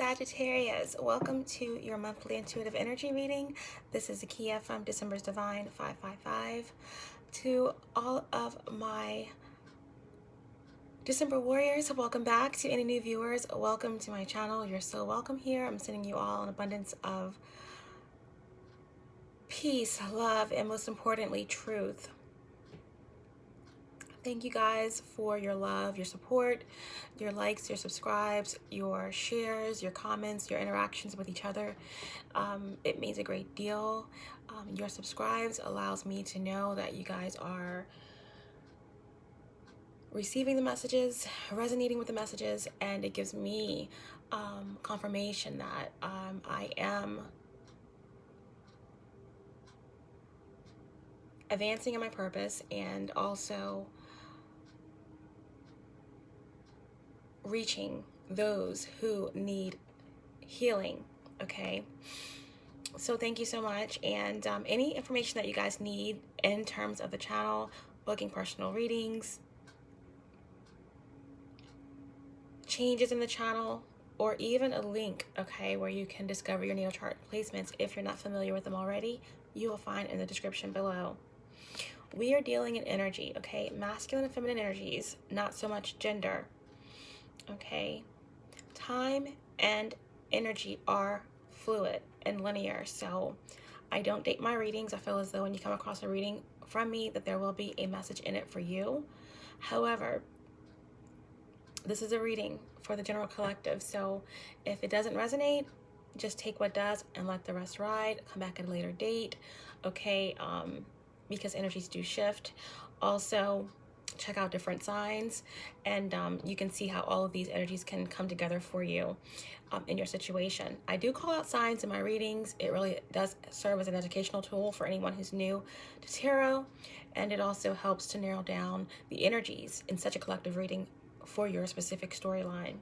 Sagittarius, welcome to your monthly intuitive energy reading. This is Akia from December's Divine 555. To all of my December warriors, welcome back. To any new viewers, welcome to my channel. You're so welcome here. I'm sending you all an abundance of peace, love, and most importantly, truth. Thank you guys for your love, your support, your likes, your subscribes, your shares, your comments, your interactions with each other. It means a great deal. Your subscribes allows me to know that you guys are receiving the messages, resonating with the messages, and it gives me confirmation that I am advancing in my purpose and also reaching those who need healing. Okay, so thank you so much. And any information that you guys need in terms of the channel, booking personal readings, changes in the channel, or even a link, okay, where you can discover your natal chart placements if you're not familiar with them already, you will find in the description below. We are dealing in energy, okay, masculine and feminine energies, not so much gender. Okay, time and energy are fluid and linear, so I don't date my readings. I feel as though when you come across a reading from me that there will be a message in it for you. However, this is a reading for the general collective, so if it doesn't resonate, just take what does and let the rest ride. Come back at a later date, okay, because energies do shift. Also, check out different signs, and you can see how all of these energies can come together for you in your situation. I do call out signs in my readings. It really does serve as an educational tool for anyone who's new to tarot, and it also helps to narrow down the energies in such a collective reading for your specific storyline.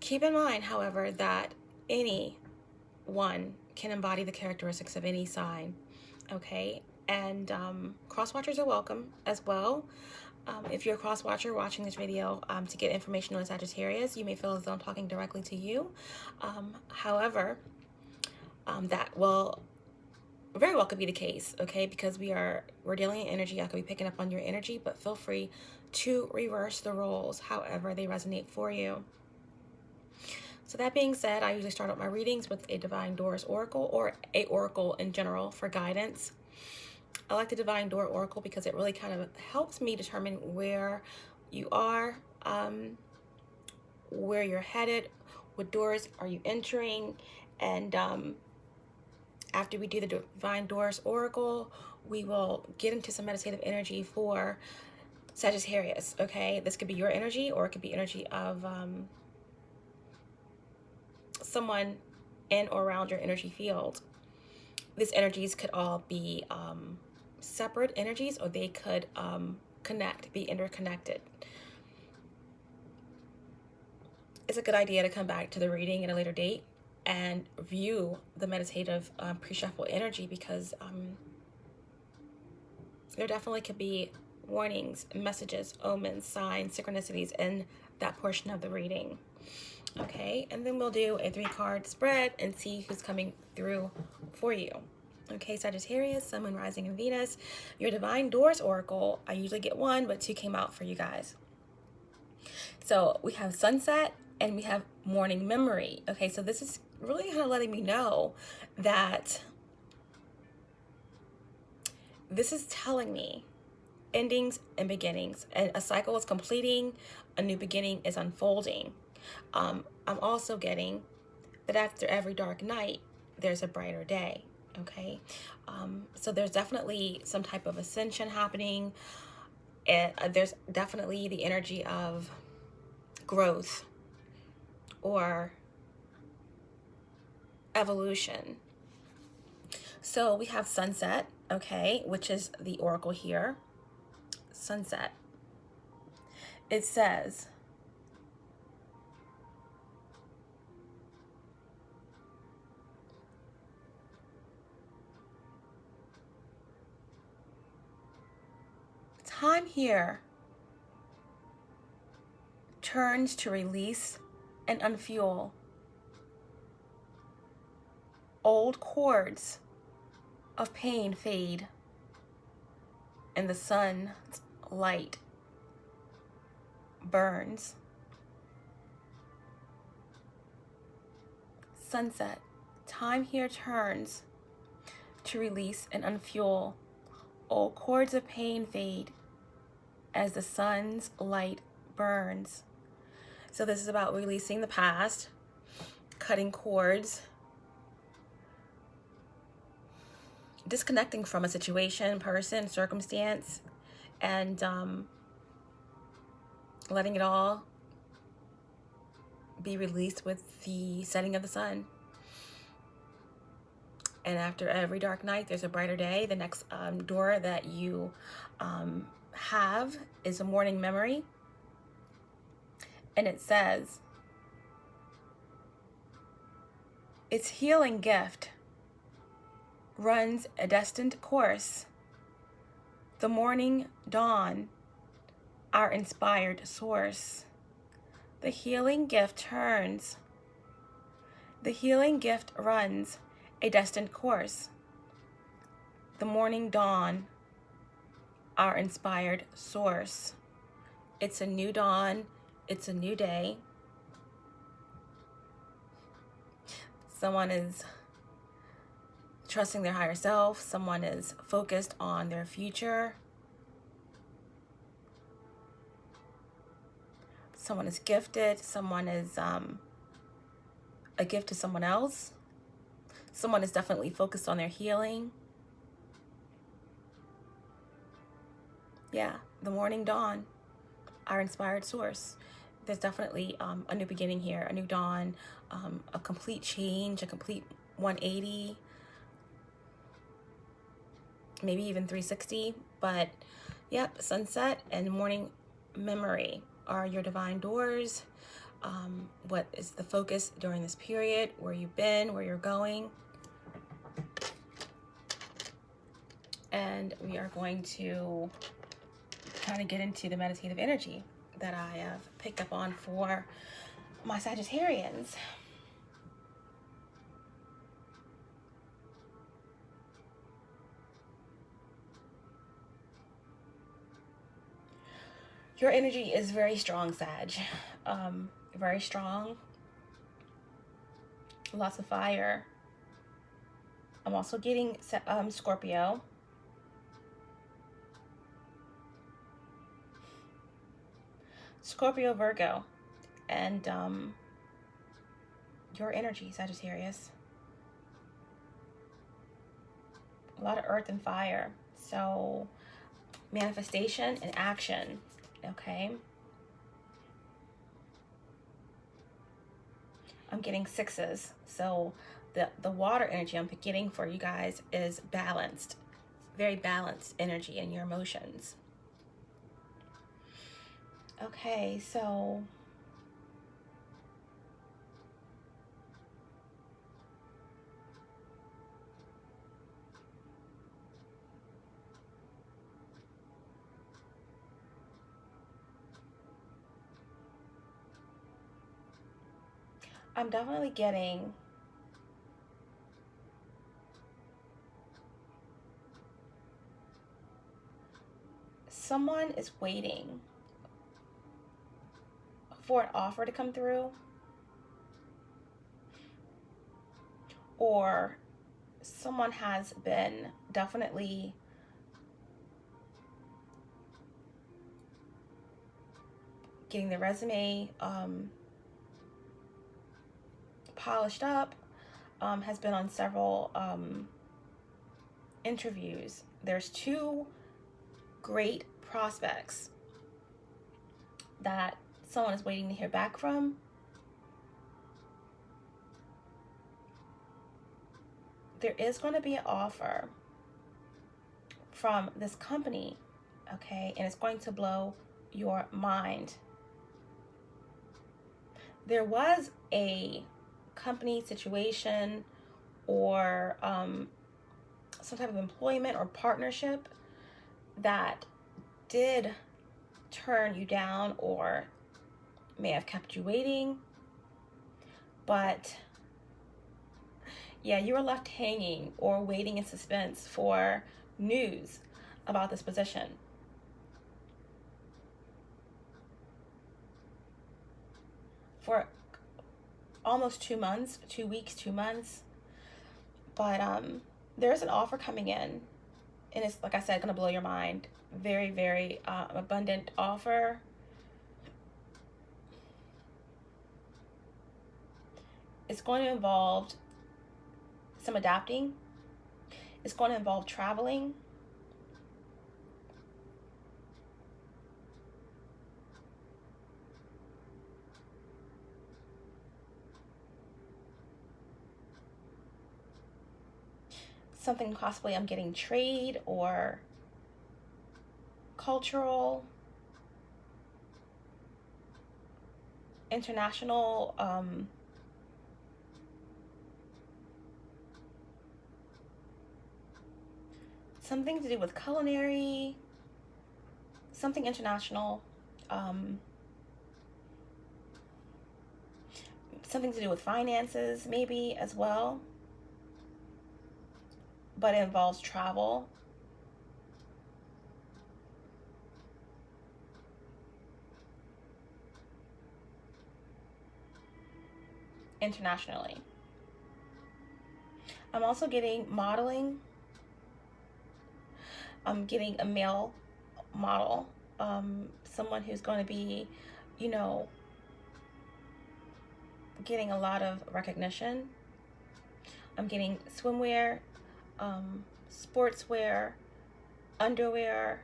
Keep in mind, however, that anyone can embody the characteristics of any sign. Okay, and cross-watchers are welcome as well. If you're a cross-watcher watching this video to get information on Sagittarius, you may feel as though I'm talking directly to you. However, that will very well could be the case, okay, because we're dealing in energy. I could be picking up on your energy, but feel free to reverse the roles however they resonate for you. So that being said, I usually start out my readings with a Divine Doors Oracle or a Oracle in general for guidance. I like the Divine Door Oracle because it really kind of helps me determine where you are, where you're headed, what doors are you entering, and after we do the Divine Doors Oracle, we will get into some meditative energy for Sagittarius, okay? This could be your energy, or it could be energy of someone in or around your energy field. These energies could all be separate energies, or they could be interconnected. It's a good idea to come back to the reading at a later date and view the meditative pre-shuffle energy, because there definitely could be warnings, messages, omens, signs, synchronicities in that portion of the reading. Okay, and then we'll do a 3-card spread and see who's coming through for you. Okay, Sagittarius, Sun, Moon, Rising, and Venus. Your Divine Doors Oracle, I usually get 1, but 2 came out for you guys. So we have Sunset and we have Morning Memory. Okay, so this is really kind of letting me know that this is telling me endings and beginnings, and a cycle is completing, a new beginning is unfolding. I'm also getting that after every dark night, there's a brighter day, okay? So there's definitely some type of ascension happening, and there's definitely the energy of growth or evolution. So we have Sunset, okay, which is the oracle here. Sunset. It says, time here turns to release and unfuel. Old cords of pain fade, and the sun's light burns. Sunset. Time here turns to release and unfuel. Old cords of pain fade as the sun's light burns. So this is about releasing the past, cutting cords, disconnecting from a situation, person, circumstance, and letting it all be released with the setting of the sun. And after every dark night, there's a brighter day. The next door that you have is a morning memory. And it says, its healing gift runs a destined course. The morning dawn, our inspired source. The healing gift turns. The healing gift runs a destined course. The morning dawn, our inspired source. It's a new dawn. It's a new day. Someone is trusting their higher self. Someone is focused on their future. Someone is gifted. Someone is a gift to someone else. Someone is definitely focused on their healing. Yeah, the morning dawn, our inspired source. There's definitely a new beginning here, a new dawn, a complete change, a complete 180, maybe even 360. But yep, sunset and morning memory are your divine doors. What is the focus during this period, where you've been, where you're going. And we are going to kind of get into the meditative energy that I have picked up on for my Sagittarians. Your energy is very strong, Sag. Very strong. Lots of fire. I'm also getting Scorpio. Scorpio, Virgo, and your energy, Sagittarius. A lot of earth and fire. So manifestation and action, okay? I'm getting sixes. So the water energy I'm getting for you guys is balanced. Very balanced energy in your emotions. Okay, so I'm definitely getting someone is waiting for an offer to come through, or someone has been definitely getting their resume polished up, has been on several interviews. There's two great prospects that someone is waiting to hear back from. There is going to be an offer from this company, okay, and it's going to blow your mind. There was a company situation or some type of employment or partnership that did turn you down or may have kept you waiting. But yeah, you were left hanging or waiting in suspense for news about this position. For almost 2 months, 2 weeks, 2 months. But there's an offer coming in, and it's, like I said, going to blow your mind. Very, very abundant offer. It's going to involve some adapting. It's going to involve traveling. Something possibly I'm getting trade or cultural, international, something to do with culinary, something international, something to do with finances maybe as well, but it involves travel. Internationally. I'm also getting modeling. I'm getting a male model, someone who's going to be, you know, getting a lot of recognition. I'm getting swimwear, sportswear, underwear,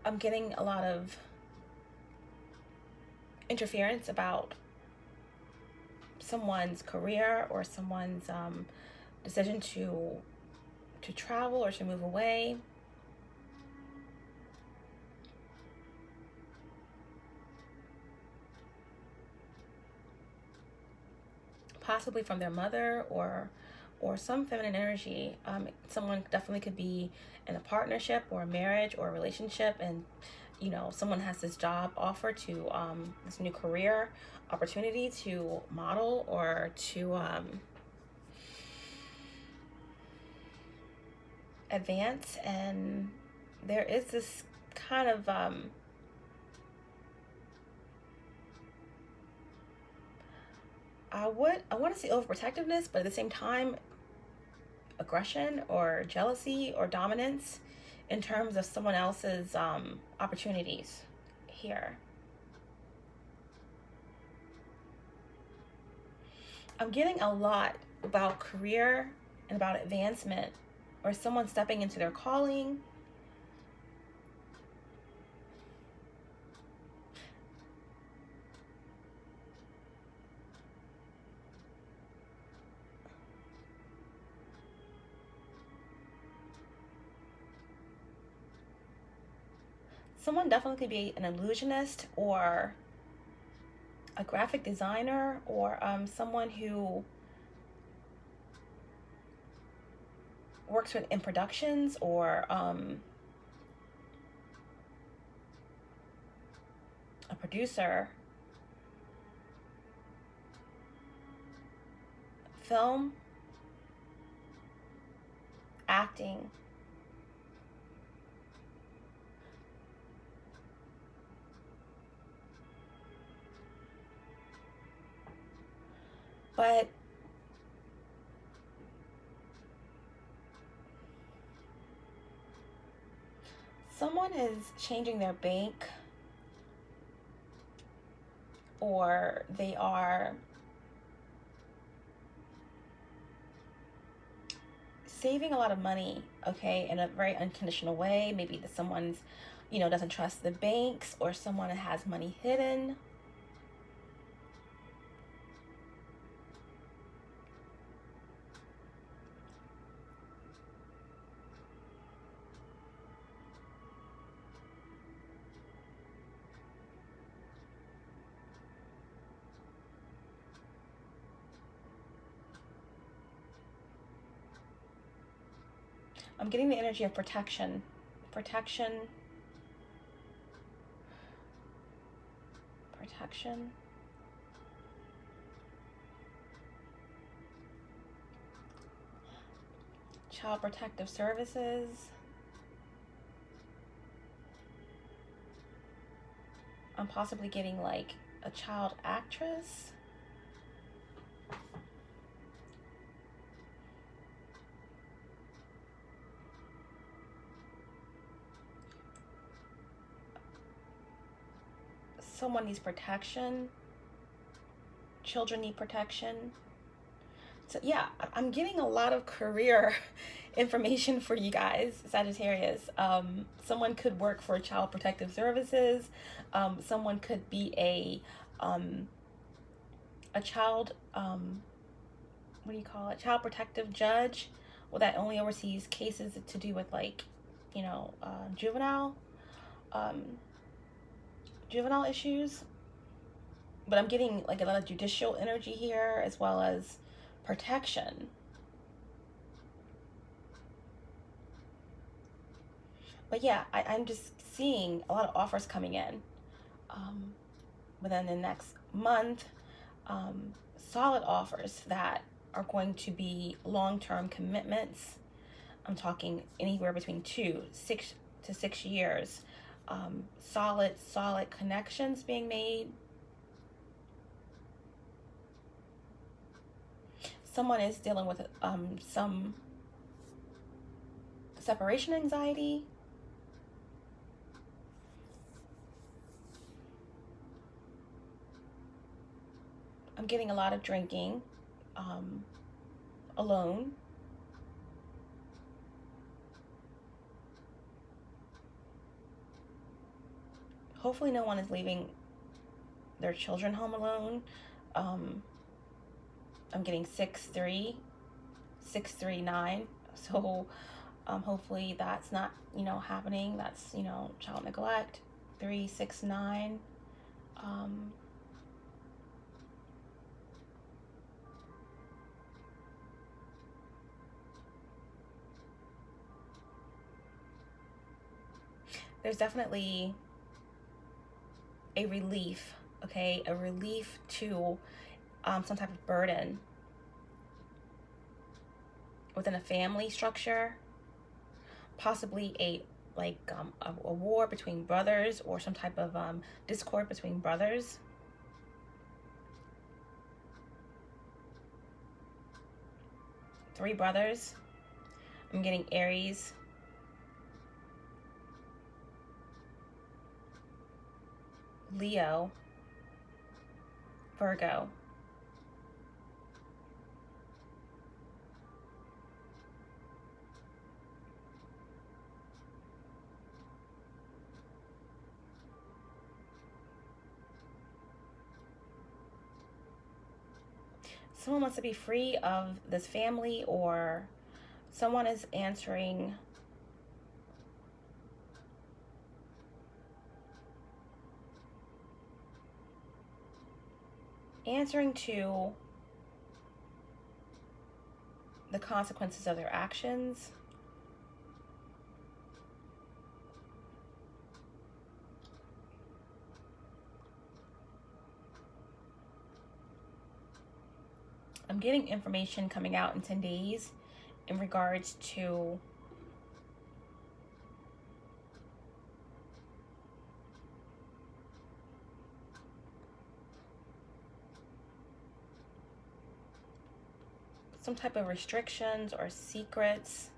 I'm getting a lot of interference about someone's career or someone's decision to travel or to move away. Possibly from their mother or some feminine energy. Someone definitely could be in a partnership or a marriage or a relationship, and you know, someone has this job offer to this new career opportunity to model or to advance, and there is this kind of I want to say overprotectiveness, but at the same time aggression or jealousy or dominance in terms of someone else's opportunities here. I'm getting a lot about career and about advancement, or someone stepping into their calling. Someone definitely could be an illusionist or a graphic designer, or someone who works in productions, or a producer, film, acting. But someone is changing their bank, or they are saving a lot of money, okay, in a very unconditional way. Maybe that someone's, you know, doesn't trust the banks, or someone has money hidden. I'm getting the energy of protection. Protection. Protection. Child Protective Services. I'm possibly getting like a child actress. Someone needs protection. Children need protection. So yeah, I'm getting a lot of career information for you guys, Sagittarius. Someone could work for Child Protective Services. Someone could be a child, what do you call it? Child protective judge. Well, that only oversees cases to do with like, you know, juvenile issues. But I'm getting like a lot of judicial energy here, as well as protection. But yeah, I'm just seeing a lot of offers coming in within the next month. Solid offers that are going to be long-term commitments. I'm talking anywhere between 6 to 6 years. Solid connections being made. Someone is dealing with some separation anxiety. I'm getting a lot of drinking alone. Hopefully no one is leaving their children home alone. I'm getting 6-3, 6-3-9. So hopefully that's not, you know, happening. That's, you know, child neglect. 3-6-9. There's definitely a relief, okay? A relief to some type of burden within a family structure. Possibly a war between brothers, or some type of discord between brothers. Three brothers. I'm getting Aries, Leo, Virgo. Someone wants to be free of this family, or someone is answering to the consequences of their actions. I'm getting information coming out in 10 days in regards to some type of restrictions or secrets.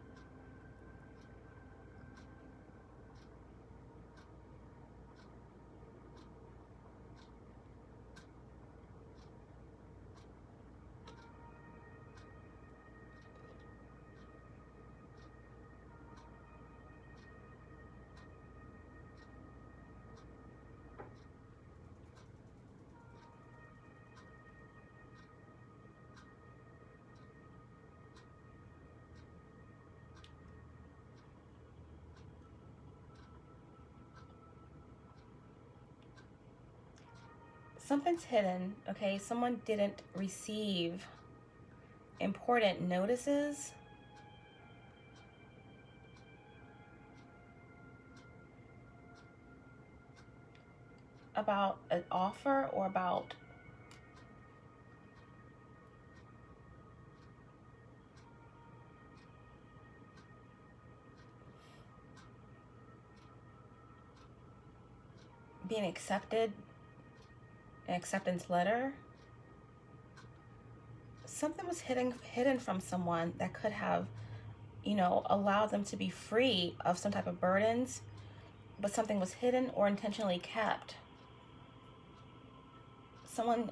Something's hidden, okay? Someone didn't receive important notices. about an offer or about being accepted, an acceptance letter. Something was hidden from someone that could have, you know, allowed them to be free of some type of burdens, but something was hidden or intentionally kept. Someone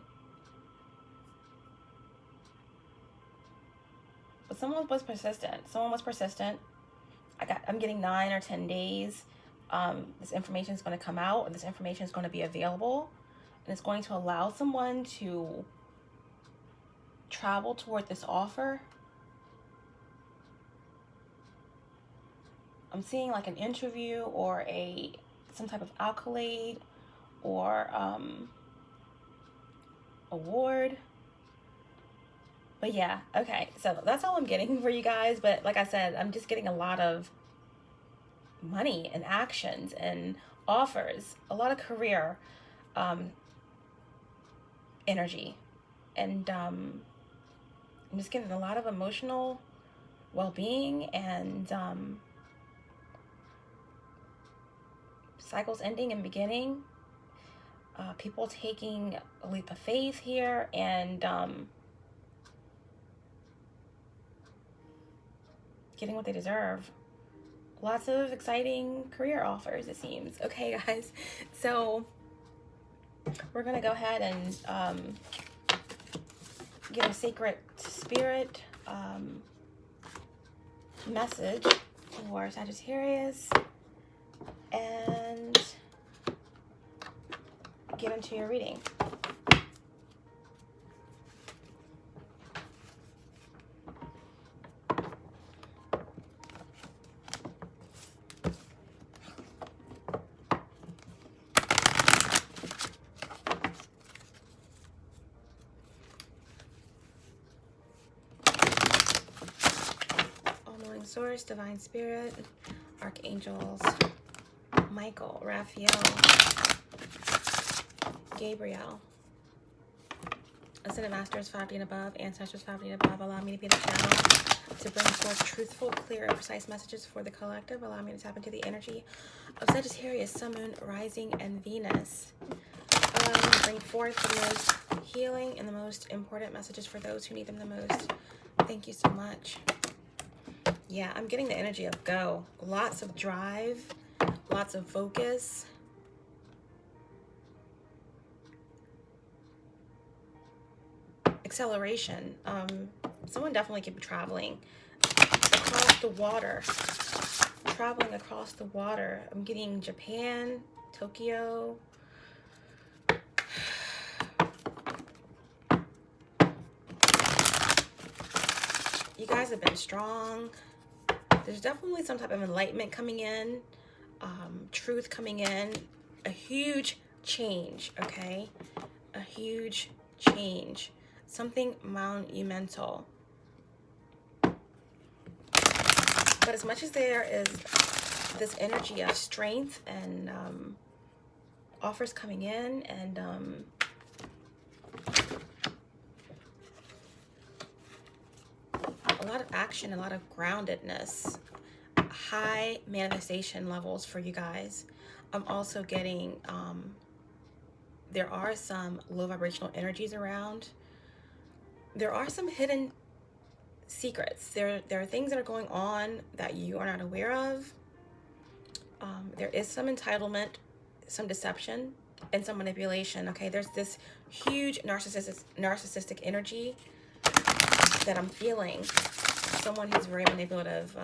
was persistent. Someone was persistent. I'm getting 9 or 10 days. This information is going to come out, and this information is going to be available, and it's going to allow someone to travel toward this offer. I'm seeing like an interview or some type of accolade or award. But yeah, okay, so that's all I'm getting for you guys. But like I said, I'm just getting a lot of money and actions and offers, a lot of career energy, and I'm just getting a lot of emotional well-being and cycles ending and beginning, people taking a leap of faith here, and getting what they deserve. Lots of exciting career offers, it seems. Okay, guys, so we're gonna go ahead and give a sacred spirit message for Sagittarius and get into your reading. All-knowing source, divine spirit, archangels, Michael, Raphael, Gabriel, Ascended Masters 5D and above, Ancestors 5D and above, allow me to be the channel to bring forth truthful, clear, and precise messages for the collective. Allow me to tap into the energy of Sagittarius, Sun, Moon, Rising, and Venus. Allow me to bring forth the most healing and the most important messages for those who need them the most. Thank you so much. Yeah, I'm getting the energy of go. Lots of drive, lots of focus. Acceleration. Someone definitely could be traveling across the water. Traveling across the water. I'm getting Japan, Tokyo. You guys have been strong. There's definitely some type of enlightenment coming in, truth coming in, a huge change, okay? A huge change, something monumental. But as much as there is this energy of strength and offers coming in and a lot of action, a lot of groundedness, high manifestation levels for you guys. I'm also getting, there are some low vibrational energies around. There are some hidden secrets. There are things that are going on that you are not aware of. There is some entitlement, some deception, and some manipulation. Okay, there's this huge narcissistic energy that I'm feeling. Someone who's very manipulative,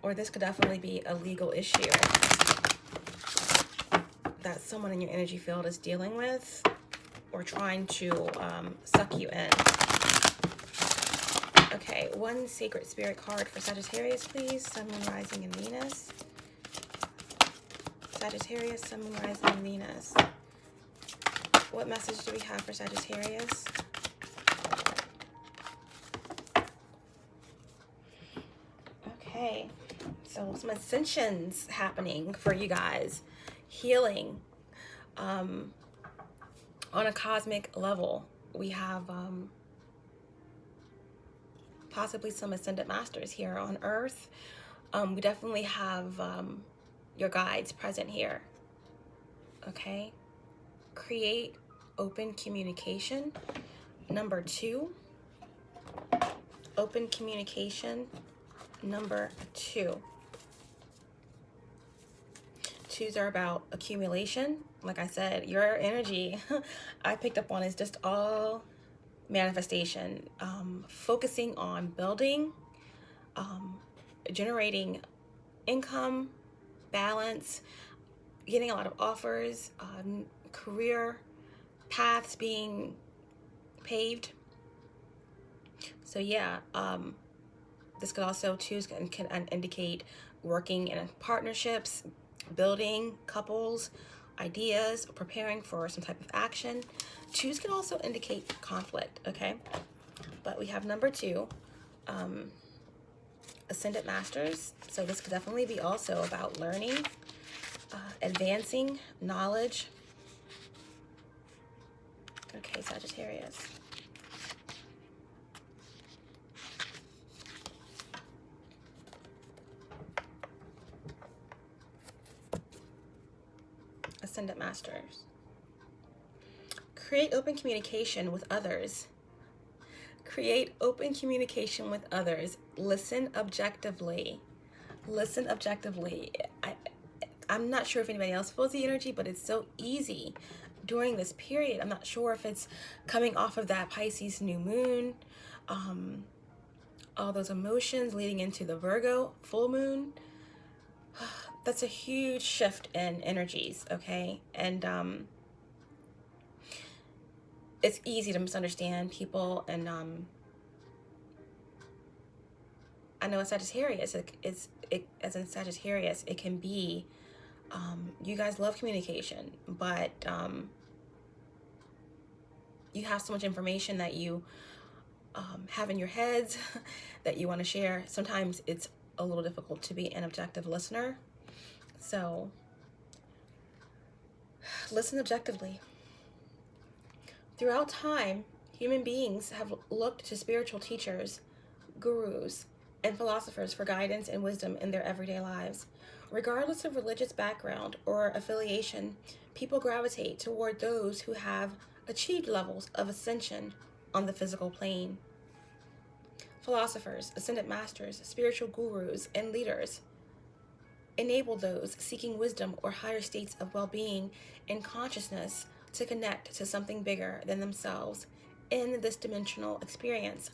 or this could definitely be a legal issue that someone in your energy field is dealing with or trying to suck you in. Okay, one sacred spirit card for Sagittarius, please. Sun, Moon, Rising, and Venus. Sagittarius, Sun, Moon, Rising, and Venus. What message do we have for Sagittarius? Okay, So some ascensions happening for you guys. Healing on a cosmic level. We have possibly some ascended masters here on Earth. We definitely have your guides present here. Okay. Create open communication. Number 2. Open communication. Number 2. 2s are about accumulation. Like I said, your energy I picked up on is just all manifestation, focusing on building, generating income, balance, getting a lot of offers, career paths being paved. So yeah, this could also can indicate working in partnerships, building couples, ideas, preparing for some type of action. 2s can also indicate conflict, okay? But we have number 2, ascendant masters. So this could definitely be also about learning, advancing knowledge. Okay, Sagittarius. Ascendant masters. Create open communication with others. Create open communication with others. Listen objectively. Listen objectively. I'm not sure if anybody else feels the energy, but it's so easy during this period. I'm not sure if it's coming off of that Pisces new moon, all those emotions leading into the Virgo full moon. That's a huge shift in energies, okay? And it's easy to misunderstand people, and I know as Sagittarius, as in Sagittarius, it can be, you guys love communication, but you have so much information that you have in your heads that you want to share. Sometimes it's a little difficult to be an objective listener. So listen objectively. Throughout time, human beings have looked to spiritual teachers, gurus, and philosophers for guidance and wisdom in their everyday lives. Regardless of religious background or affiliation, people gravitate toward those who have achieved levels of ascension on the physical plane. Philosophers, ascended masters, spiritual gurus, and leaders enable those seeking wisdom or higher states of well-being and consciousness to connect to something bigger than themselves in this dimensional experience.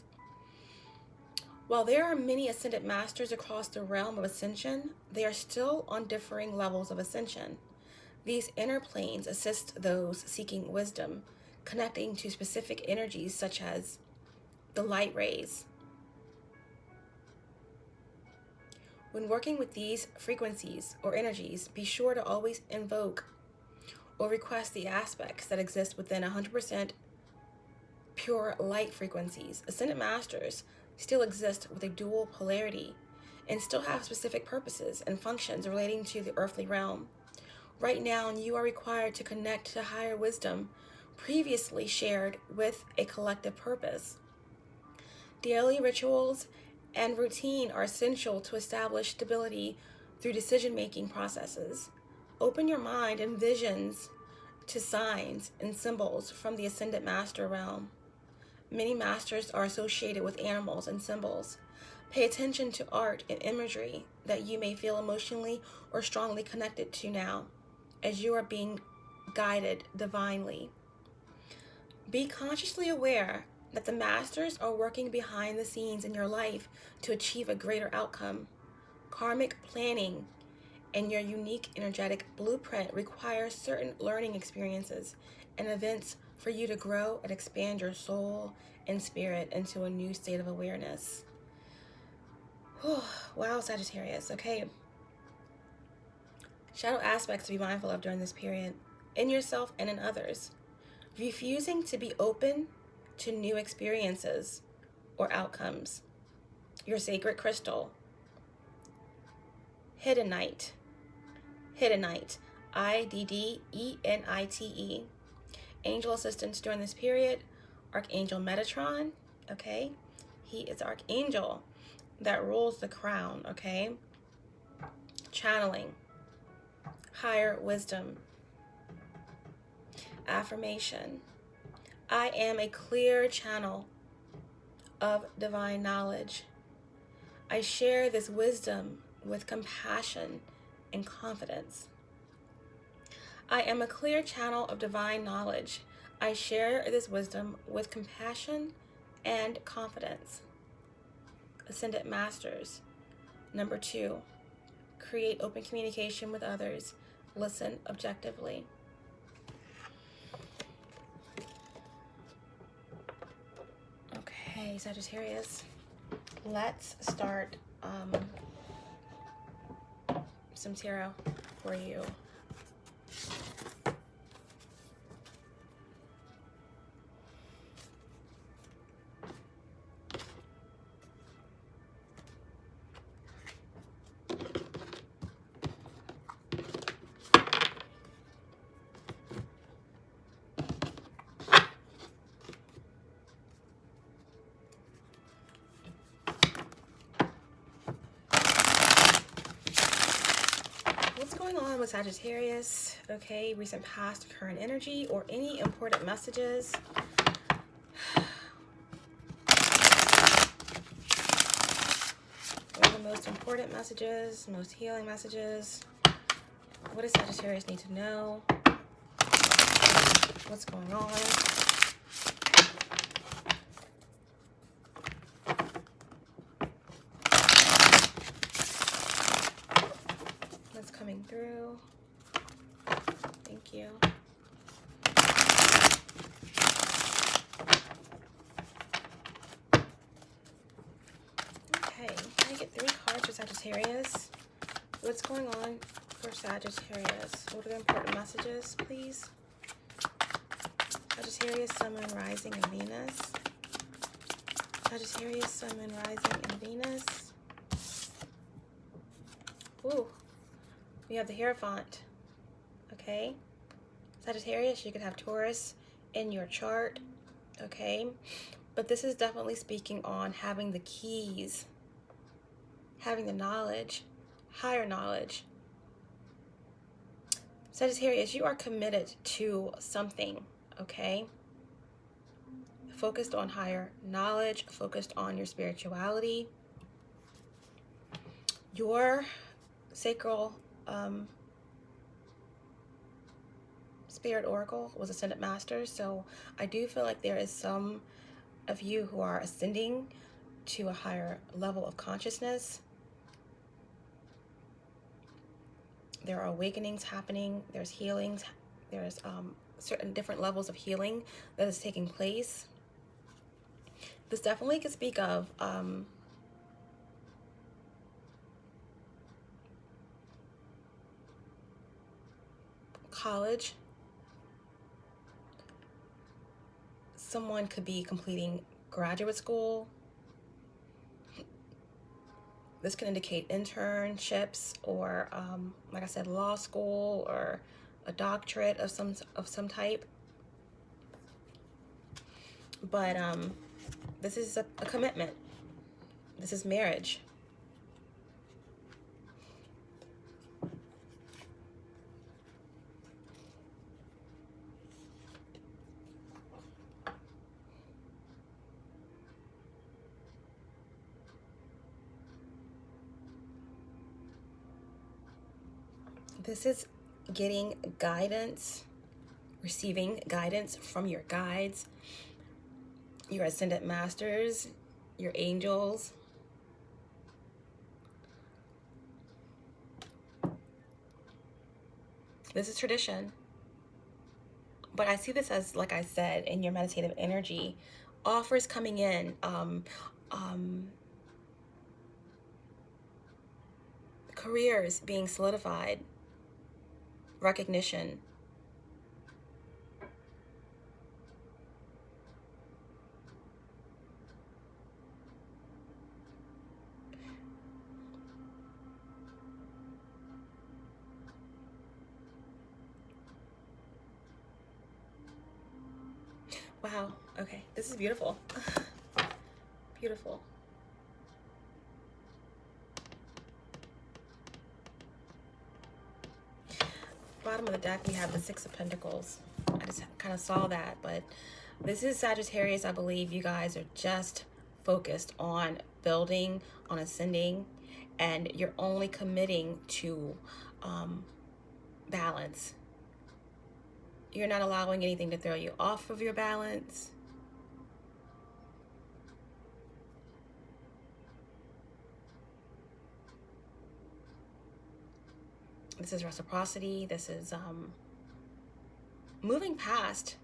While there are many ascended masters across the realm of ascension, they are still on differing levels of ascension. These inner planes assist those seeking wisdom, connecting to specific energies such as the light rays. When working with these frequencies or energies, be sure to always invoke or request the aspects that exist within 100% pure light frequencies. Ascended masters still exist with a dual polarity and still have specific purposes and functions relating to the earthly realm. Right now, you are required to connect to higher wisdom previously shared with a collective purpose. Daily rituals and routine are essential to establish stability through decision-making processes. Open your mind and visions to signs and symbols from the ascended master realm. Many masters are associated with animals and symbols. Pay attention to art and imagery that you may feel emotionally or strongly connected to now, as you are being guided divinely. Be consciously aware that the masters are working behind the scenes in your life to achieve a greater outcome. Karmic planning and your unique energetic blueprint requires certain learning experiences and events for you to grow and expand your soul and spirit into a new state of awareness. Wow, Sagittarius. Okay. Shadow aspects to be mindful of during this period, in yourself and in others. Refusing to be open to new experiences or outcomes. Your sacred crystal. Hiddenite. Hiddenite. Iddenite. Angel assistance during this period, Archangel Metatron, okay? He is Archangel that rules the crown, okay? Channeling, higher wisdom. Affirmation. I am a clear channel of divine knowledge. I share this wisdom with compassion and confidence. I am a clear channel of divine knowledge. I share this wisdom with compassion and confidence. Ascendant Masters. Number 2, create open communication with others. Listen objectively. Okay, Sagittarius, let's start some tarot for you. What's going on with Sagittarius? Okay, recent past, current energy, or any important messages. What are the most important messages, most healing messages? What does Sagittarius need to know? What's going on? What's coming through? Thank you. Okay, can I get 3 cards for Sagittarius? What's going on for Sagittarius? What are the important messages, please? Sagittarius, Sun, Moon, Rising, and Venus. Sagittarius, Sun, Moon, Rising, and Venus. Ooh, we have the Hierophant. Okay. Sagittarius, you could have Taurus in your chart. Okay. But this is definitely speaking on having the keys, having the knowledge, higher knowledge. Sagittarius, you are committed to something, okay? Focused on higher knowledge, focused on your spirituality. Your sacral spirit oracle was Ascendant Masters, so I do feel like there is some of you who are ascending to a higher level of consciousness. There are awakenings happening, there's healings, there's certain different levels of healing that is taking place. This definitely could speak of college. Someone could be completing graduate school. This can indicate internships or, like I said, law school or a doctorate of some type. But this is a commitment. This is marriage. This is getting guidance, receiving guidance from your guides, your Ascendant Masters, your angels. This is tradition. But I see this as, like I said, in your meditative energy, offers coming in, careers being solidified, recognition. Wow. Okay. This is beautiful. Beautiful. Bottom of the deck, we have the Six of Pentacles. I just kind of saw that, but this is Sagittarius. I believe you guys are just focused on building, on ascending, and you're only committing to balance. You're not allowing anything to throw you off of your balance. This is reciprocity. This is moving past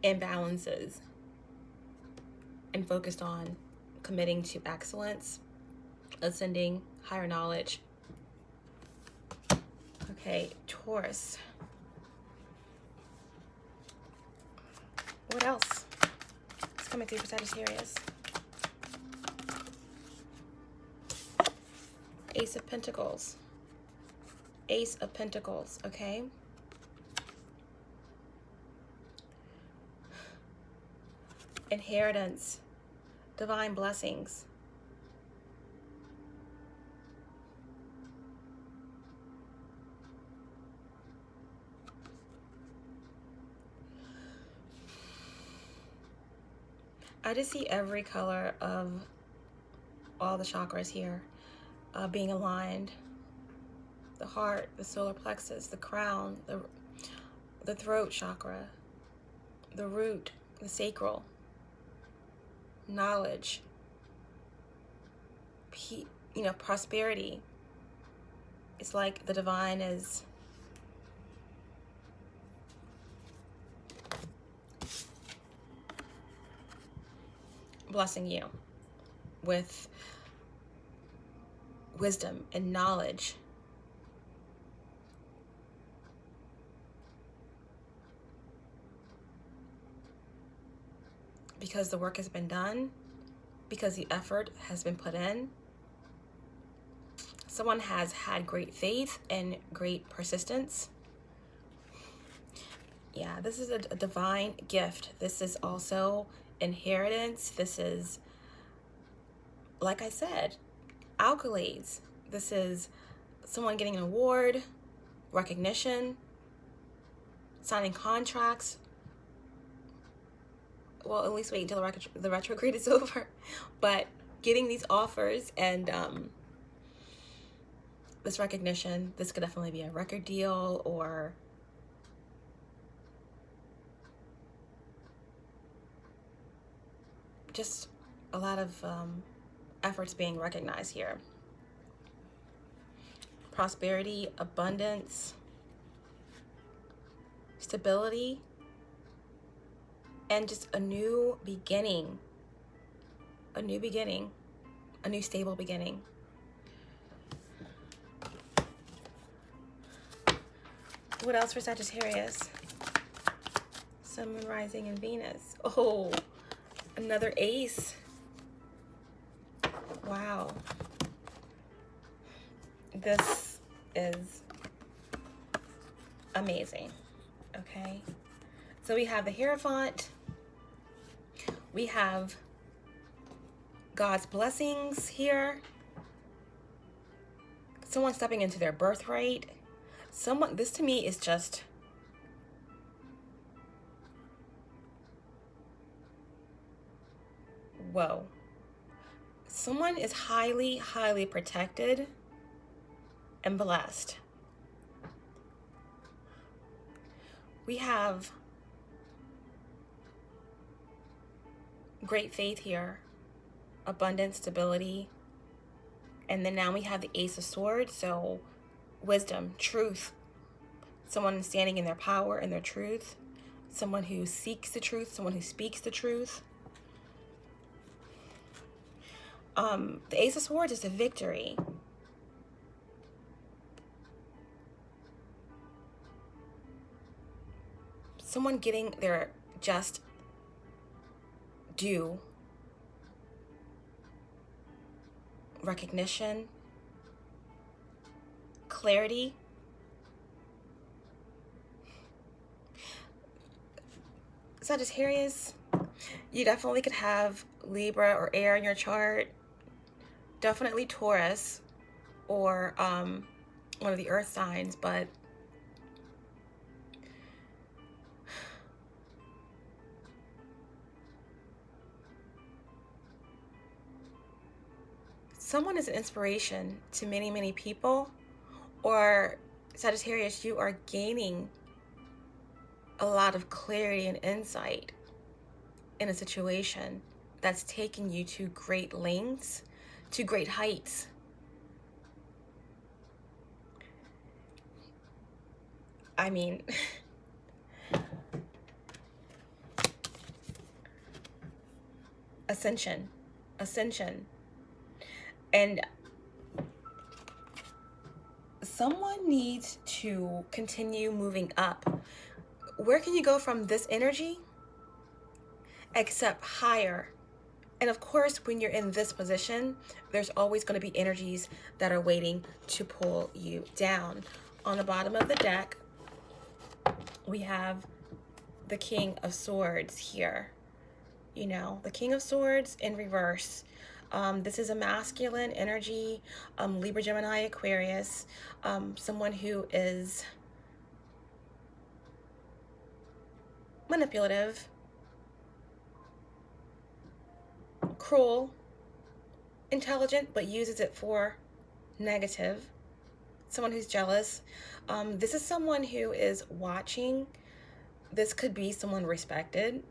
imbalances and focused on committing to excellence, ascending, higher knowledge. Okay, Taurus. What else is coming through for Sagittarius? Ace of Pentacles. Ace of Pentacles, okay? Inheritance, divine blessings. I just see every color of all the chakras here being aligned. The heart, the solar plexus, the crown, the throat chakra, the root, the sacral, knowledge, prosperity. It's like the divine is blessing you with wisdom and knowledge. Because the work has been done, because the effort has been put in. Someone has had great faith and great persistence. Yeah, this is a divine gift. This is also inheritance. This is, like I said, accolades. This is someone getting an award, recognition, signing contracts. Well, at least wait until the retrograde is over. But getting these offers and this recognition, this could definitely be a record deal or just a lot of efforts being recognized here. Prosperity, abundance, stability, and just a new beginning. A new beginning. A new stable beginning. What else for Sagittarius? Sun, Moon, Rising, and Venus. Oh, another ace. Wow. This is amazing. Okay. So we have the Hierophant. We have God's blessings here. Someone stepping into their birthright. This to me is just whoa. Someone is highly, highly protected and blessed. We have great faith here, abundance, stability, and then now we have the Ace of Swords, so wisdom, truth, someone standing in their power and their truth, someone who seeks the truth, someone who speaks the truth. The Ace of Swords is a victory. Someone getting their just due, recognition, clarity. Sagittarius, you definitely could have Libra or air in your chart. Definitely Taurus or one of the earth signs, but someone is an inspiration to many, many people. Or Sagittarius, you are gaining a lot of clarity and insight in a situation that's taking you to great lengths, to great heights. I mean, ascension. And someone needs to continue moving up. Where can you go from this energy except higher? And of course, when you're in this position, there's always going to be energies that are waiting to pull you down. On the bottom of the deck, we have the King of Swords here. You know, the King of Swords in reverse. This is a masculine energy, Libra, Gemini, Aquarius, someone who is manipulative, cruel, intelligent, but uses it for negative. Someone who's jealous. This is someone who is watching. This could be someone respected.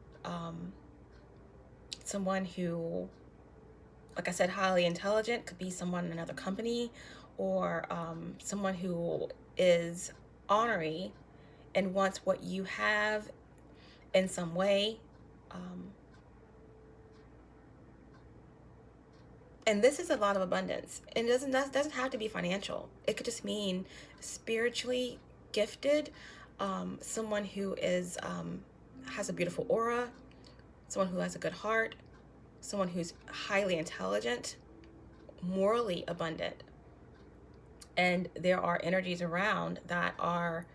Someone who, like I said, highly intelligent, could be someone in another company, or someone who is ornery and wants what you have in some way. And this is a lot of abundance. And it doesn't have to be financial. It could just mean spiritually gifted, someone who is has a beautiful aura, someone who has a good heart, someone who's highly intelligent, morally abundant. And there are energies around that are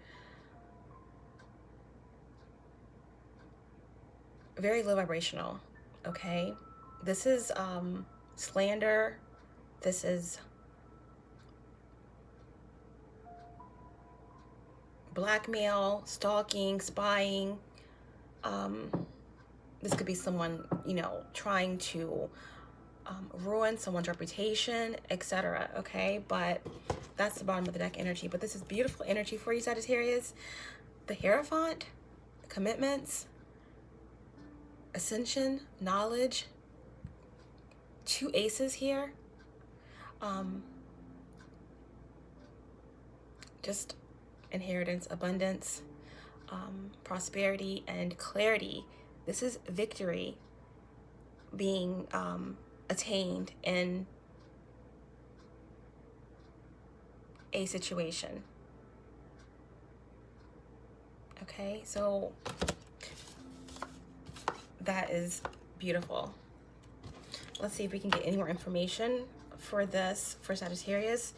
very low vibrational, okay? This is slander. This is blackmail, stalking, spying. This could be someone, you know, trying to ruin someone's reputation, etc. Okay, but that's the bottom of the deck energy. But this is beautiful energy for you, Sagittarius. The Hierophant, commitments, ascension, knowledge. 2 aces here. Just inheritance, abundance, prosperity, and clarity. This is victory being attained in a situation. Okay, so that is beautiful. Let's see if we can get any more information for this for Sagittarius.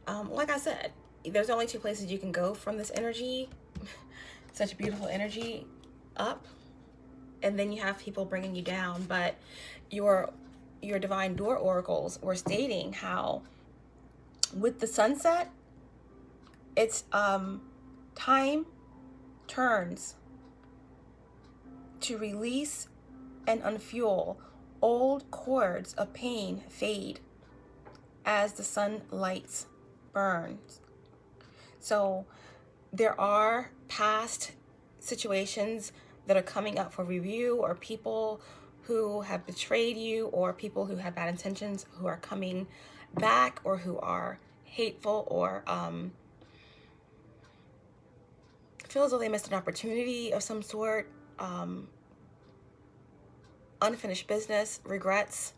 Like I said, there's only 2 places you can go from this energy. Such beautiful energy up, and then you have people bringing you down. But your divine door oracles were stating how with the sunset, it's time turns to release and unfuel. Old cords of pain fade as the sunlight burns. So there are past situations that are coming up for review, or people who have betrayed you, or people who have bad intentions who are coming back, or who are hateful, or feel as though they missed an opportunity of some sort, unfinished business, regrets.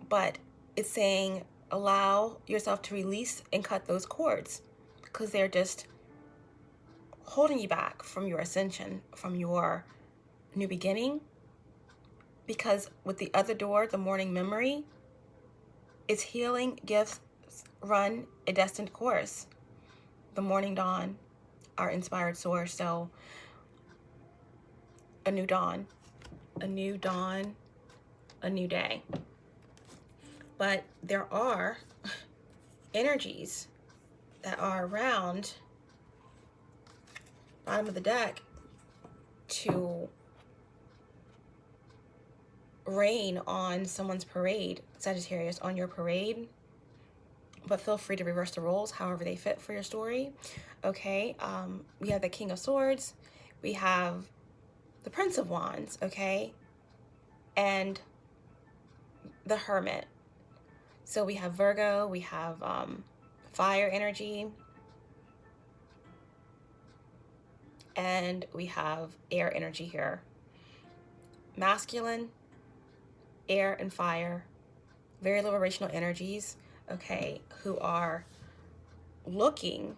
But it's saying allow yourself to release and cut those cords, because they're just holding you back from your ascension, from your new beginning. Because with the other door, the morning memory, it's healing gifts run a destined course. The morning dawn, our inspired source. So a new dawn, a new dawn, a new day. But there are energies that are around bottom of the deck to rain on someone's parade, Sagittarius, on your parade. But feel free to reverse the roles however they fit for your story. Okay, we have the King of Swords, we have the Prince of Wands, okay, and the Hermit. So we have Virgo, we have fire energy, and we have air energy here. Masculine, air and fire, very low vibrational energies, okay, who are looking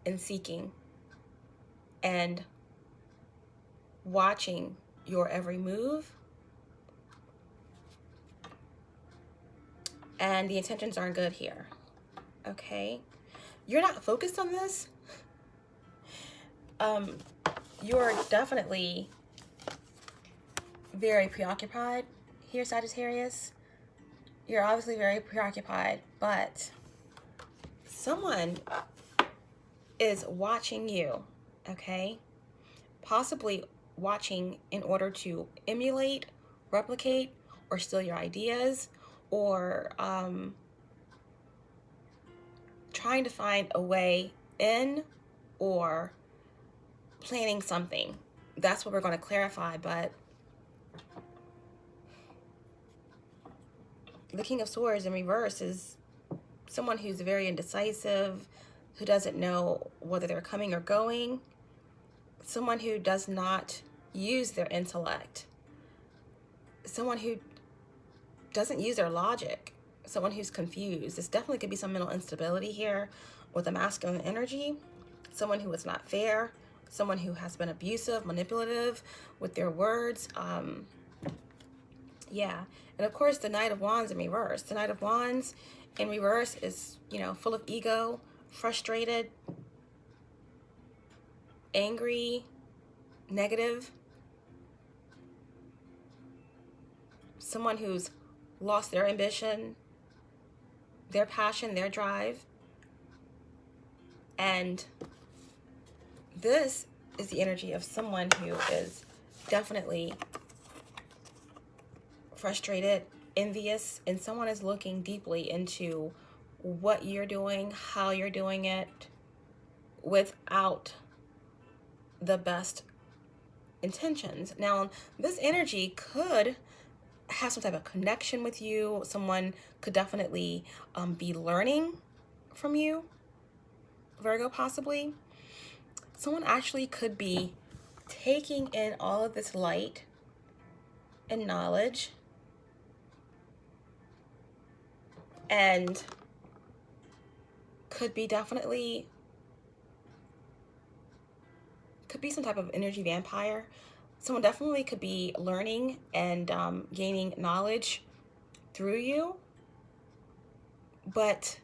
and seeking and watching your every move, and the intentions aren't good here. Okay, you're not focused on this. You're definitely very preoccupied here, Sagittarius. You're obviously very preoccupied, but someone is watching you, okay? Possibly watching in order to emulate, replicate, or steal your ideas, or trying to find a way in, or planning something. That's what we're going to clarify. But the King of Swords in reverse is someone who's very indecisive, who doesn't know whether they're coming or going, someone who does not use their intellect, someone who doesn't use their logic, someone who's confused. This definitely could be some mental instability here with a masculine energy, someone who is not fair, someone who has been abusive, manipulative with their words. Yeah, and of course the Knight of Wands in reverse. The Knight of Wands in reverse is, you know, full of ego, frustrated, angry, negative. Someone who's lost their ambition, their passion, their drive. And this is the energy of someone who is definitely frustrated, envious, and someone is looking deeply into what you're doing, how you're doing it, without the best intentions. Now, this energy could have some type of connection with you. Someone could definitely be learning from you, Virgo, possibly. Someone actually could be taking in all of this light and knowledge and could be definitely, could be some type of energy vampire. Someone definitely could be learning and gaining knowledge through you, but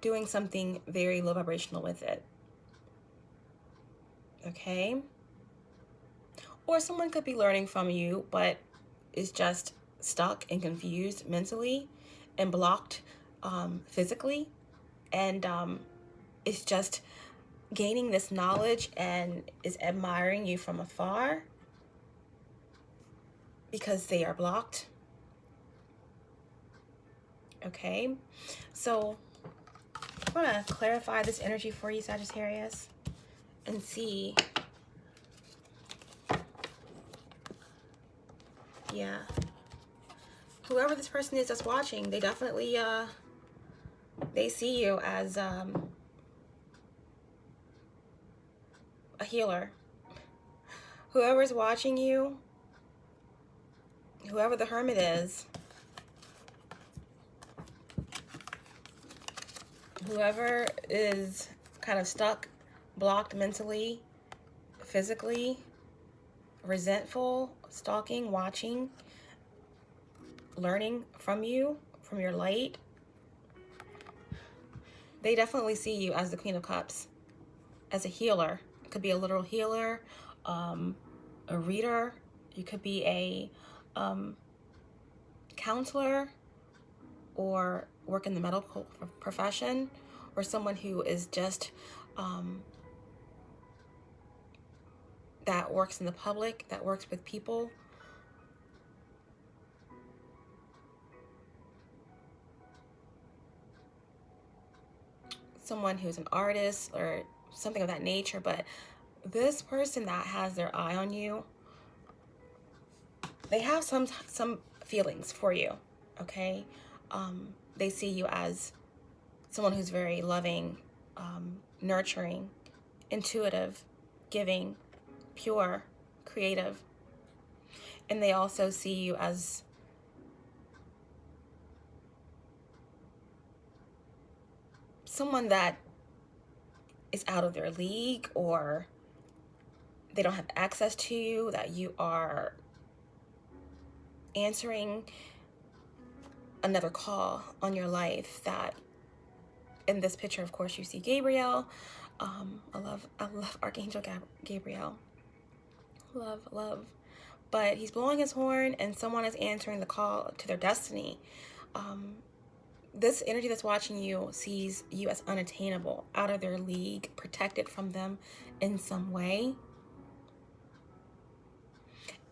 doing something very low vibrational with it. Okay? Or someone could be learning from you, but is just stuck and confused mentally and blocked physically, and is just gaining this knowledge and is admiring you from afar because they are blocked. Okay, so I'm going to clarify this energy for you, Sagittarius, and see. Yeah, whoever this person is that's watching, they definitely they see you as a healer. Whoever's watching you, whoever the Hermit is, whoever is kind of stuck, blocked mentally, physically, resentful, stalking, watching, learning from you, from your light, they definitely see you as the Queen of Cups, as a healer, Could be a literal healer, a reader. You could be a counselor, or work in the medical profession, or someone who is just that works in the public, that works with people. Someone who's an artist or something of that nature. But this person that has their eye on you, they have some feelings for you, okay? They see you as someone who's very loving, nurturing, intuitive, giving, pure, creative. And they also see you as someone that is out of their league, or they don't have access to you, that you are answering another call on your life. That in this picture, of course, you see Gabriel. I love Archangel Gabriel. Love. But he's blowing his horn, and someone is answering the call to their destiny. This energy that's watching you sees you as unattainable, out of their league, protected from them in some way.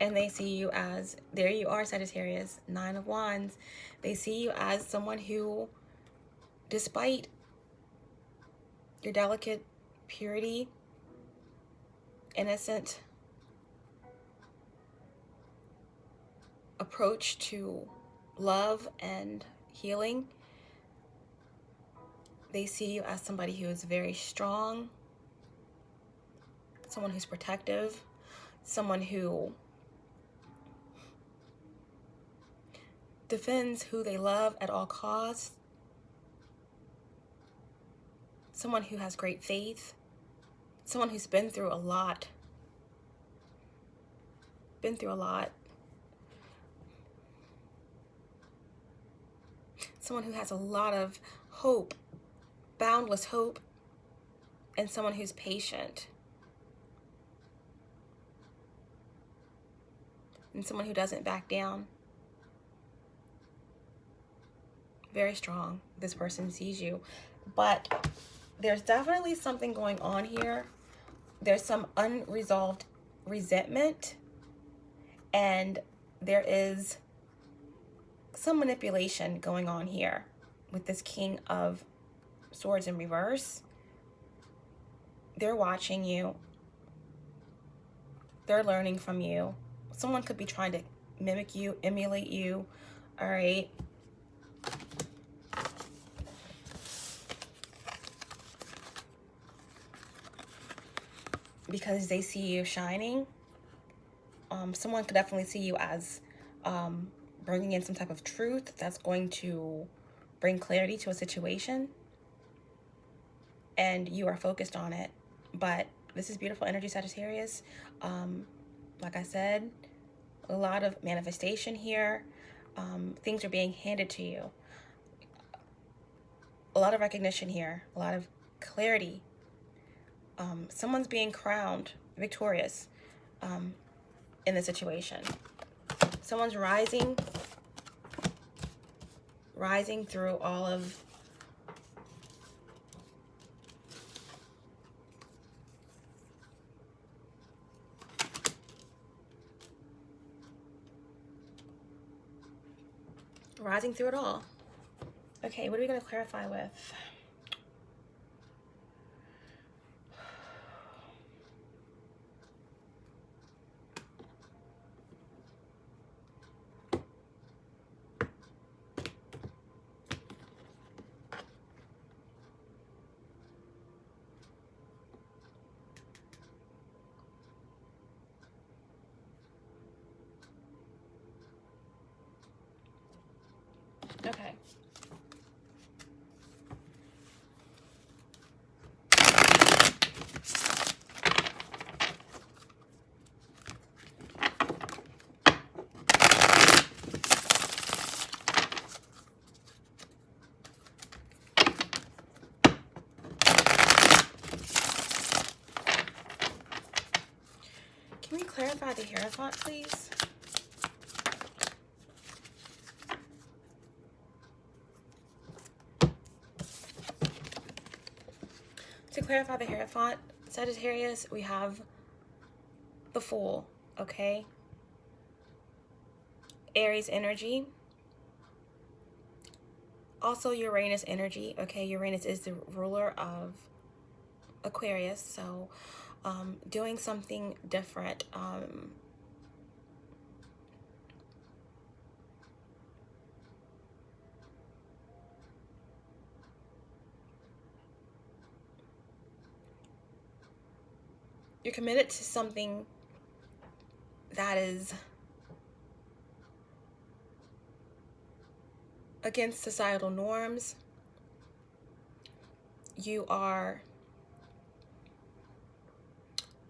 And they see you as, there you are, Sagittarius, 9 of Wands. They see you as someone who, despite your delicate purity, innocent approach to love and healing, they see you as somebody who is very strong, someone who's protective, someone who defends who they love at all costs, someone who has great faith, someone who's been through a lot, someone who has a lot of hope, boundless hope, and someone who's patient, and someone who doesn't back down. Very strong. This person sees you, but there's definitely something going on here. There's some unresolved resentment, and there is some manipulation going on here with this King of Swords in reverse. They're watching you. They're learning from you. Someone could be trying to mimic you, emulate you. All right. Because they see you shining. Someone could definitely see you as bringing in some type of truth that's going to bring clarity to a situation. And you are focused on it. But this is beautiful energy, Sagittarius. Like I said, a lot of manifestation here. Things are being handed to you. A lot of recognition here. A lot of clarity. Someone's being crowned victorious in the situation. Someone's rising through all of it all. Okay, what are we going to clarify with? Okay. Can we clarify the Hierophant, please? To clarify the Hierophant, Sagittarius, we have the Fool, okay? Aries energy. Also Uranus energy, okay? Uranus is the ruler of Aquarius, so doing something different. You're committed to something that is against societal norms. You are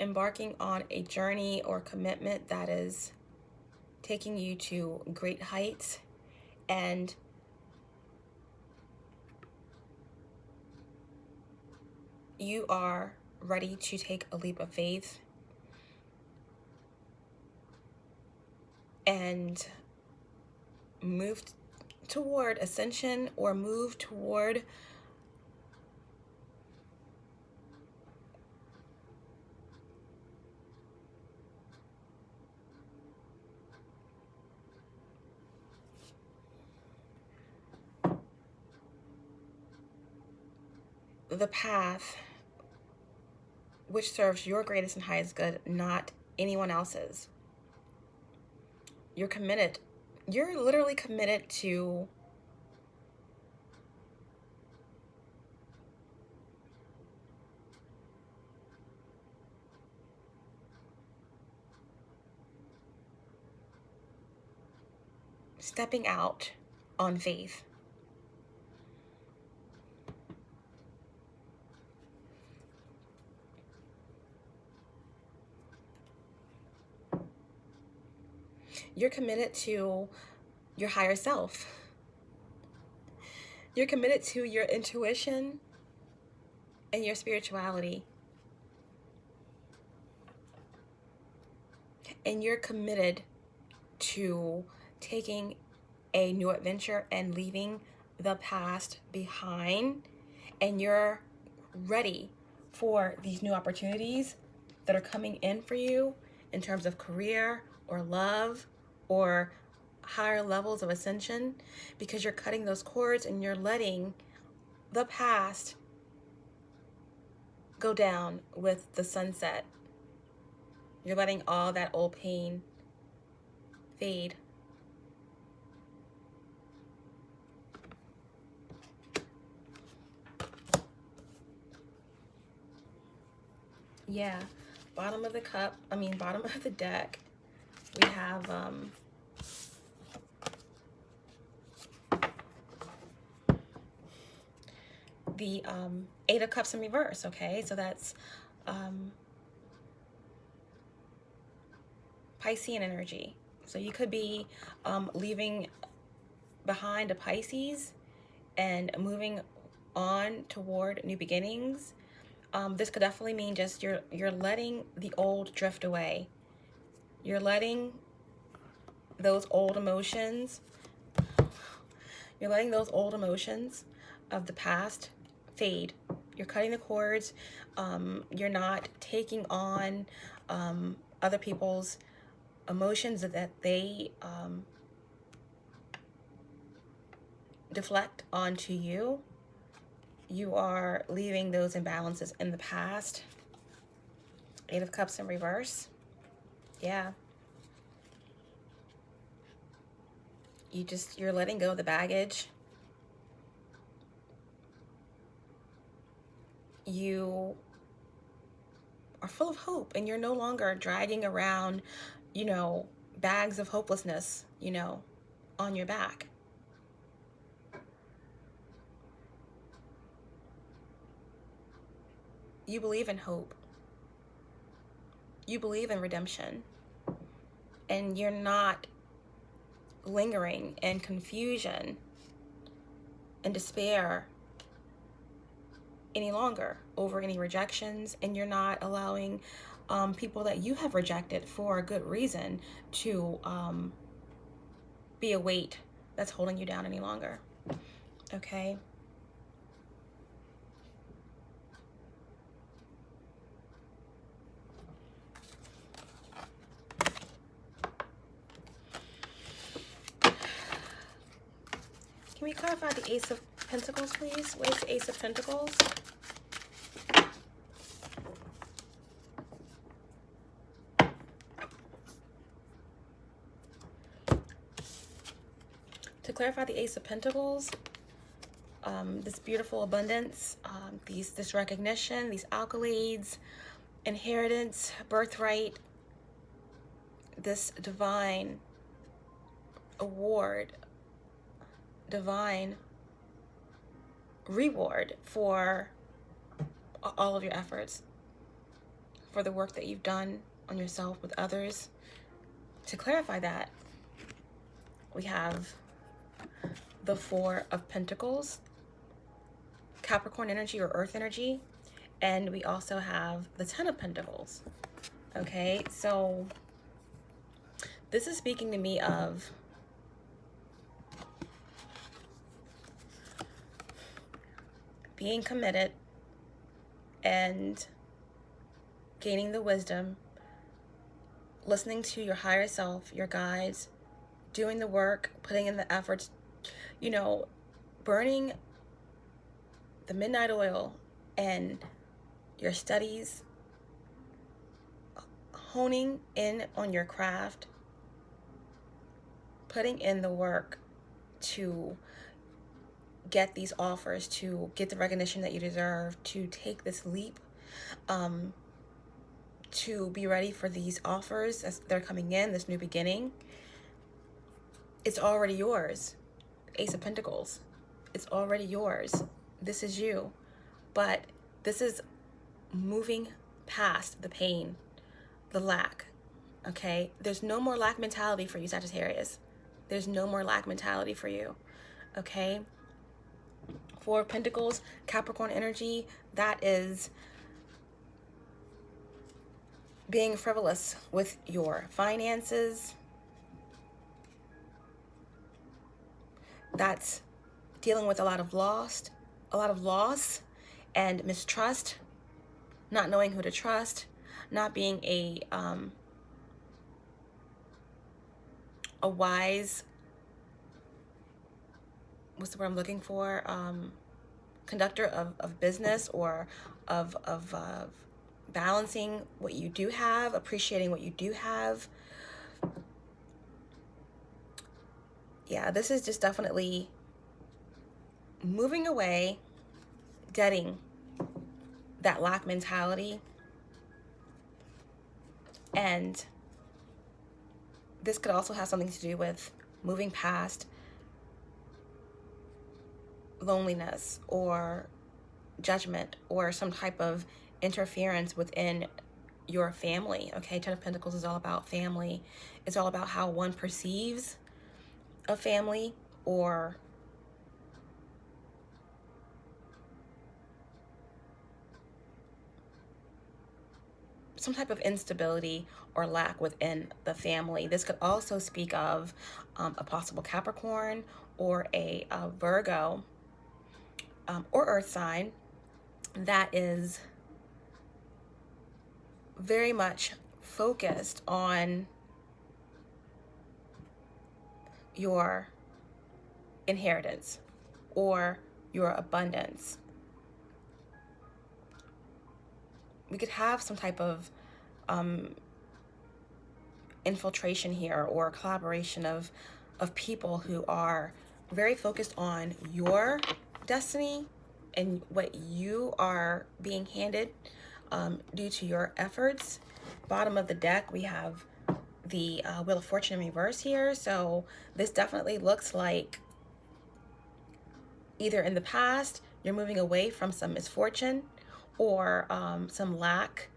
embarking on a journey or commitment that is taking you to great heights, and you are ready to take a leap of faith and move toward ascension, or move toward the path which serves your greatest and highest good, not anyone else's. You're committed. You're literally committed to stepping out on faith. You're committed to your higher self. You're committed to your intuition and your spirituality. And you're committed to taking a new adventure and leaving the past behind. And you're ready for these new opportunities that are coming in for you in terms of career or love or higher levels of ascension, because you're cutting those cords and you're letting the past go down with the sunset. You're letting all that old pain fade. Yeah, bottom of the bottom of the deck, we have the Eight of Cups in reverse, okay? So that's Piscean energy. So you could be leaving behind a Pisces and moving on toward new beginnings. This could definitely mean just you're letting the old drift away. You're letting those old emotions, of the past fade. You're cutting the cords. You're not taking on other people's emotions that they deflect onto you. You are leaving those imbalances in the past. Eight of Cups in reverse. Yeah. You're letting go of the baggage. You are full of hope, and you're no longer dragging around, bags of hopelessness, on your back. You believe in hope. You believe in redemption. And you're not lingering in confusion and despair any longer over any rejections, and you're not allowing people that you have rejected for a good reason to be a weight that's holding you down any longer. Okay. Can we clarify the Ace of Pentacles, please? What is the Ace of Pentacles? To clarify the Ace of Pentacles, this beautiful abundance, this recognition, these accolades, inheritance, birthright, this divine award, divine reward for all of your efforts, for the work that you've done on yourself with others. To clarify that, we have the Four of Pentacles, Capricorn energy or Earth energy, and we also have the Ten of Pentacles. Okay, so this is speaking to me of being committed and gaining the wisdom, listening to your higher self, your guides, doing the work, putting in the efforts, you know, burning the midnight oil and your studies, honing in on your craft, putting in the work to get these offers, to get the recognition that you deserve, to take this leap, to be ready for these offers as they're coming in, this new beginning. It's already yours. Ace of Pentacles. It's already yours. This is you. But this is moving past the pain, the lack. Okay? There's no more lack mentality for you, Sagittarius. There's no more lack mentality for you. Okay? Four of Pentacles, Capricorn energy, that is being frivolous with your finances. That's dealing with a lot of loss and mistrust, not knowing who to trust, not being a wise, what's the word I'm looking for? Conductor of business, or of balancing what you do have, appreciating what you do have. Yeah, this is just definitely moving away, getting that lack mentality. And this could also have something to do with moving past loneliness or judgment or some type of interference within your family. Okay, Ten of Pentacles is all about family. It's all about how one perceives a family, or some type of instability or lack within the family. This could also speak of a possible Capricorn or a Virgo or Earth sign that is very much focused on your inheritance or your abundance. We could have some type of infiltration here, or collaboration of people who are very focused on your destiny and what you are being handed due to your efforts. Bottom of the deck, we have the Wheel of Fortune in reverse here. So this definitely looks like either in the past you're moving away from some misfortune, or some lack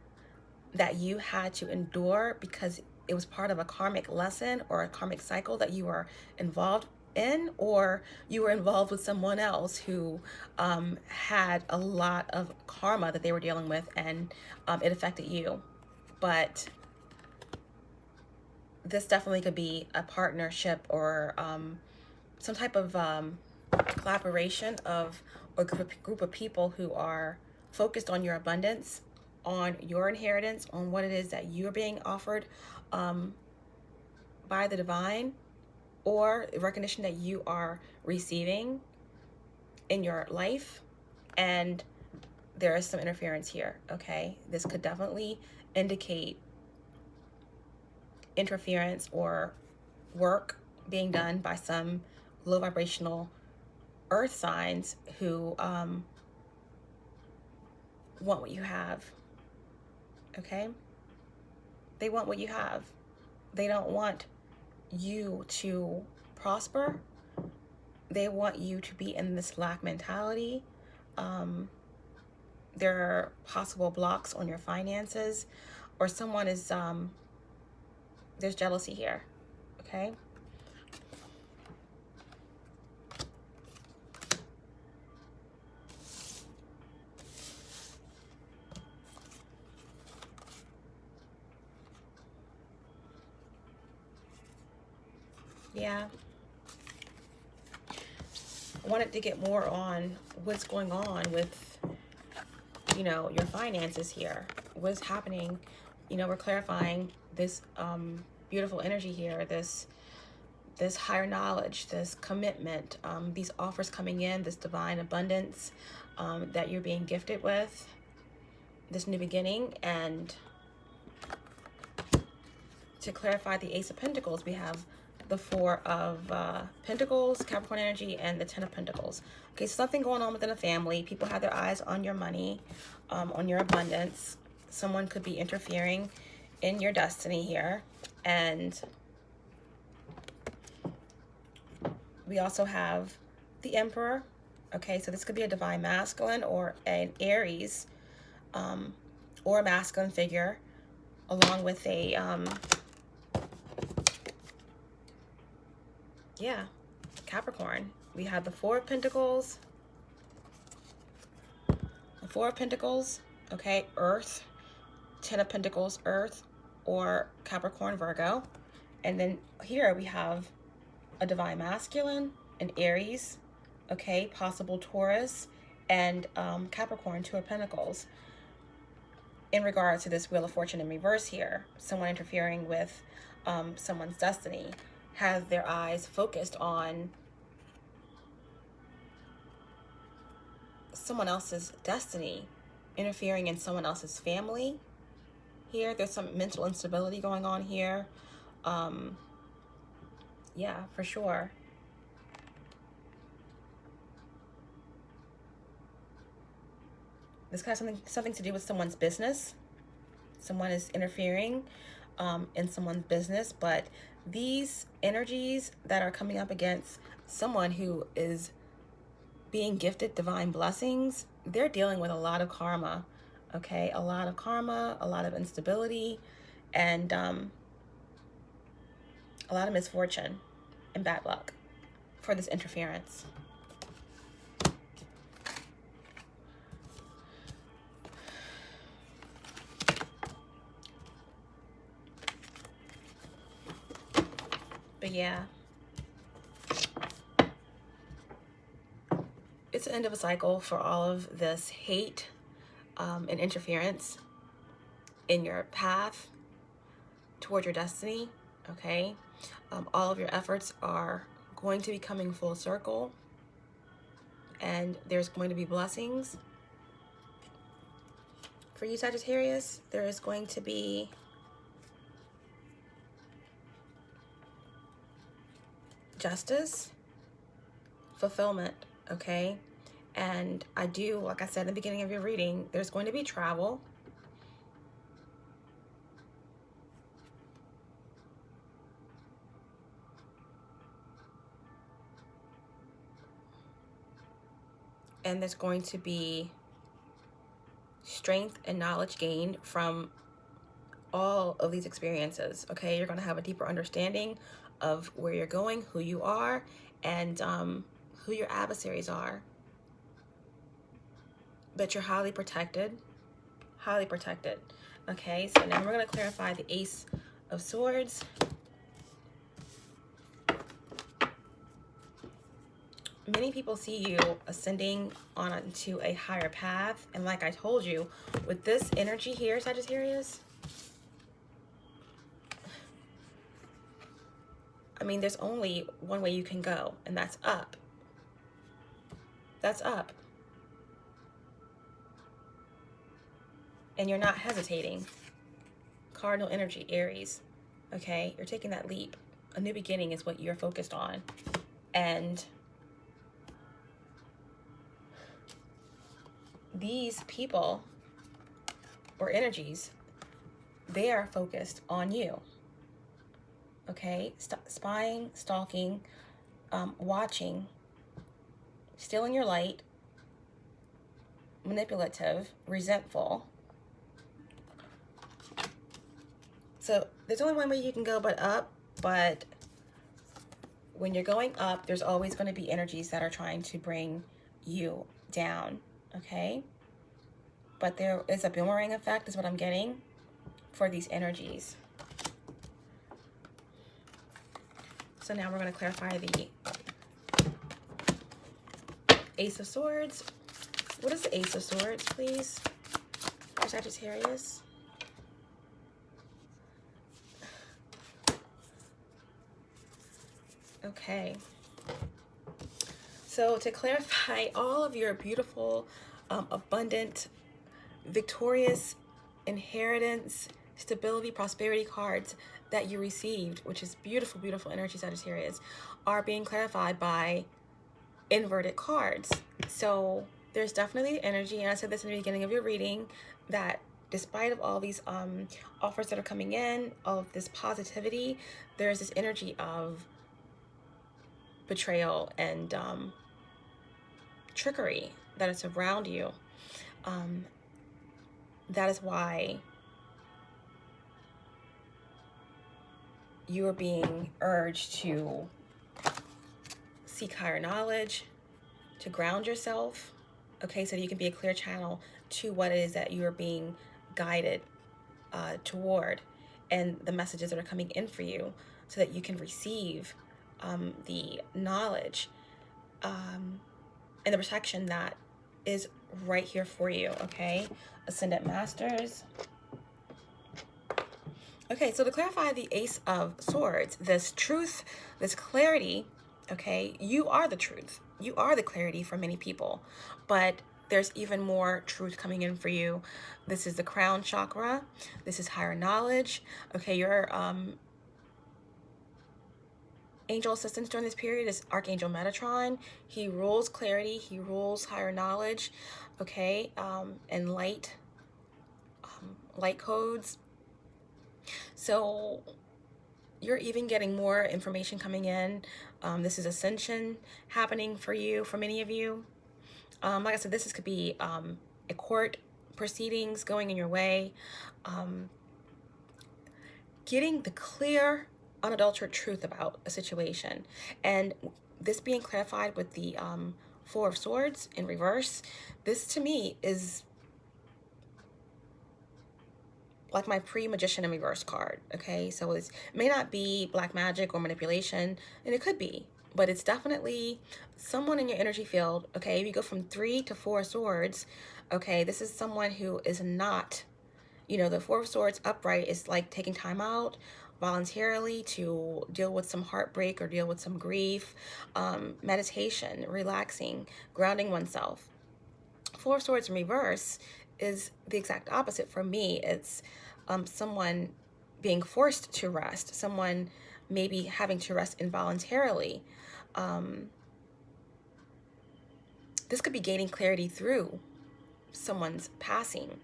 that you had to endure because it was part of a karmic lesson or a karmic cycle that you were involved in, or you were involved with someone else who had a lot of karma that they were dealing with, and it affected you. but this definitely could be a partnership or some type of collaboration of a group of people who are focused on your abundance, on your inheritance, on what it is that you're being offered by the divine, or recognition that you are receiving in your life. And there is some interference here, okay? This could definitely indicate interference or work being done by some low vibrational earth signs who want what you have, okay? They want what you have. They don't want you to prosper. They want you to be in this lack mentality. There are possible blocks on your finances, or someone is, there's jealousy here, okay? Yeah. I wanted to get more on what's going on with, you know, your finances here. What's happening? You know, we're clarifying this beautiful energy here, this higher knowledge, this commitment, these offers coming in, this divine abundance that you're being gifted with, this new beginning. And to clarify the Ace of Pentacles, we have the Four of Pentacles, Capricorn energy, and the Ten of Pentacles. Okay, so something going on within a family. People have their eyes on your money, on your abundance. Someone could be interfering in your destiny here. And we also have the Emperor. Okay, so this could be a divine masculine or an Aries, or a masculine figure, along with a Capricorn. We have the Four of Pentacles, okay, Earth, Ten of Pentacles, Earth, or Capricorn, Virgo. And then here we have a divine masculine, an Aries, okay, possible Taurus, and Capricorn, Two of Pentacles. In regards to this Wheel of Fortune in reverse here, someone interfering with someone's destiny has their eyes focused on someone else's destiny, interfering in someone else's family. Here, there's some mental instability going on here. Yeah, for sure. This has something to do with someone's business. Someone is interfering in someone's business, but these energies that are coming up against someone who is being gifted divine blessings, they're dealing with a lot of karma, okay? A lot of karma, a lot of instability, and a lot of misfortune and bad luck for this interference. But yeah, it's the end of a cycle for all of this hate and interference in your path toward your destiny, okay? All of your efforts are going to be coming full circle, and there's going to be blessings. For you, Sagittarius, there is going to be justice, fulfillment, okay? And I do, like I said in the beginning of your reading, there's going to be travel. And there's going to be strength and knowledge gained from all of these experiences, okay? You're going to have a deeper understanding of where you're going, who you are, and who your adversaries are. But you're highly protected, highly protected. Okay, so now we're going to clarify the Ace of Swords. Many people see you ascending onto a higher path. And like I told you, with this energy here, Sagittarius, I mean, there's only one way you can go, and that's up. That's up. And you're not hesitating. Cardinal energy, Aries. Okay, you're taking that leap. A new beginning is what you're focused on. And these people or energies, they are focused on you. Okay, spying, stalking, watching, stealing your light, manipulative, resentful. So there's only one way you can go but up, but when you're going up, there's always going to be energies that are trying to bring you down, okay? But there is a boomerang effect is what I'm getting for these energies. So now we're going to clarify the Ace of Swords. What is the Ace of Swords, please, for Sagittarius? Okay. So to clarify all of your beautiful, abundant, victorious, inheritance, stability, prosperity cards that you received, which is beautiful, beautiful energy, Sagittarius, are being clarified by inverted cards. So there's definitely energy, and I said this in the beginning of your reading, that despite of all these offers that are coming in, all of this positivity, there's this energy of betrayal and trickery that is around you. That is why you are being urged to seek higher knowledge, to ground yourself, okay, so that you can be a clear channel to what it is that you are being guided toward, and the messages that are coming in for you, so that you can receive the knowledge and the protection that is right here for you, okay? Ascendant Masters. Okay, so to clarify the Ace of Swords, this truth, this clarity, okay, you are the truth. You are the clarity for many people, but there's even more truth coming in for you. This is the crown chakra. This is higher knowledge. Okay, your angel assistance during this period is Archangel Metatron. He rules clarity. He rules higher knowledge, okay, and light codes. So you're even getting more information coming in. This is ascension happening for you, for many of you. Like I said, this could be a court proceedings going in your way. Getting the clear, unadulterated truth about a situation. And this being clarified with the Four of Swords in reverse, this to me is like my pre-magician in reverse card, okay? So it may not be black magic or manipulation, and it could be, but it's definitely someone in your energy field, okay? If you go from 3 to 4 swords, okay, this is someone who is not, you know, the Four of Swords upright is like taking time out voluntarily to deal with some heartbreak or deal with some grief, meditation, relaxing, grounding oneself. Four of Swords in reverse is the exact opposite for me. It's someone being forced to rest, someone maybe having to rest involuntarily. This could be gaining clarity through someone's passing,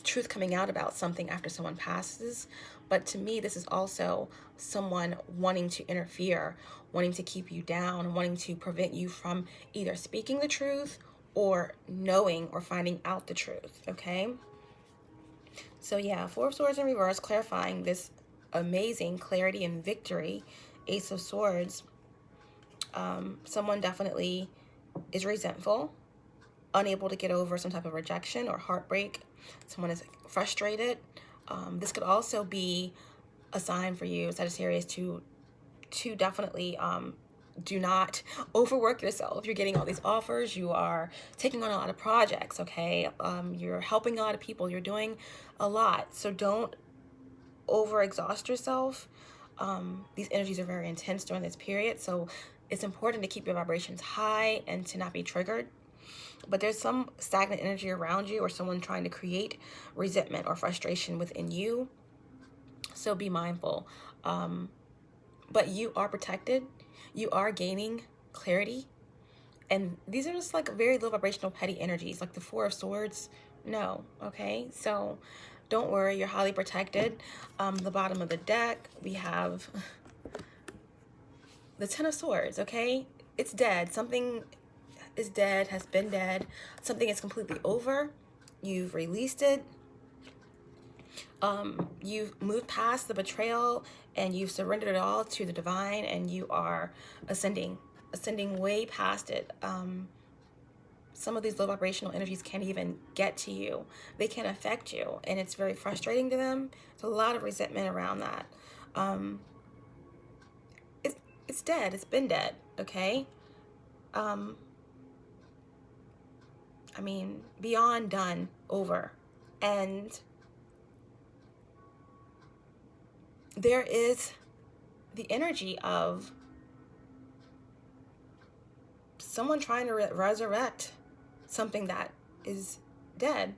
truth coming out about something after someone passes. But to me, this is also someone wanting to interfere, wanting to keep you down, wanting to prevent you from either speaking the truth or knowing or finding out the truth, okay? So yeah, Four of Swords in reverse, clarifying this amazing clarity and victory. Ace of Swords, someone definitely is resentful, unable to get over some type of rejection or heartbreak. Someone is frustrated, This could also be a sign for you, Sagittarius, to definitely do not overwork yourself. You're getting all these offers, you are taking on a lot of projects, okay? You're helping a lot of people, you're doing a lot. So don't overexhaust yourself. These energies are very intense during this period, so it's important to keep your vibrations high and to not be triggered. But there's some stagnant energy around you, or someone trying to create resentment or frustration within you. So be mindful. But you are protected. You are gaining clarity. And these are just like very low vibrational petty energies, like the Four of Swords. No, okay? So don't worry, you're highly protected. The bottom of the deck, we have the Ten of Swords, okay? It's dead. Something is dead, has been dead. Something is completely over. You've released it. You've moved past the betrayal and you've surrendered it all to the divine, and you are ascending way past it. Some of these low vibrational energies can't even get to you. They can affect you, and it's very frustrating to them. There's a lot of resentment around that. It's dead. It's been dead, okay? I mean, beyond done, over. And there is the energy of someone trying to resurrect something that is dead.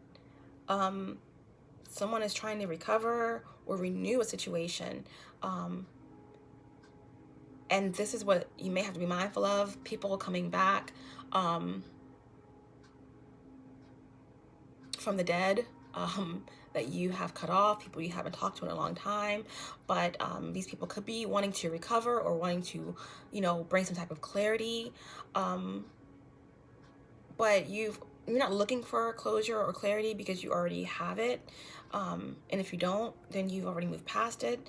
Someone is trying to recover or renew a situation. And this is what you may have to be mindful of. People coming back from the dead, that you have cut off, people you haven't talked to in a long time. But these people could be wanting to recover or wanting to, you know, bring some type of clarity. But you're not looking for closure or clarity because you already have it. And if you don't, then you've already moved past it.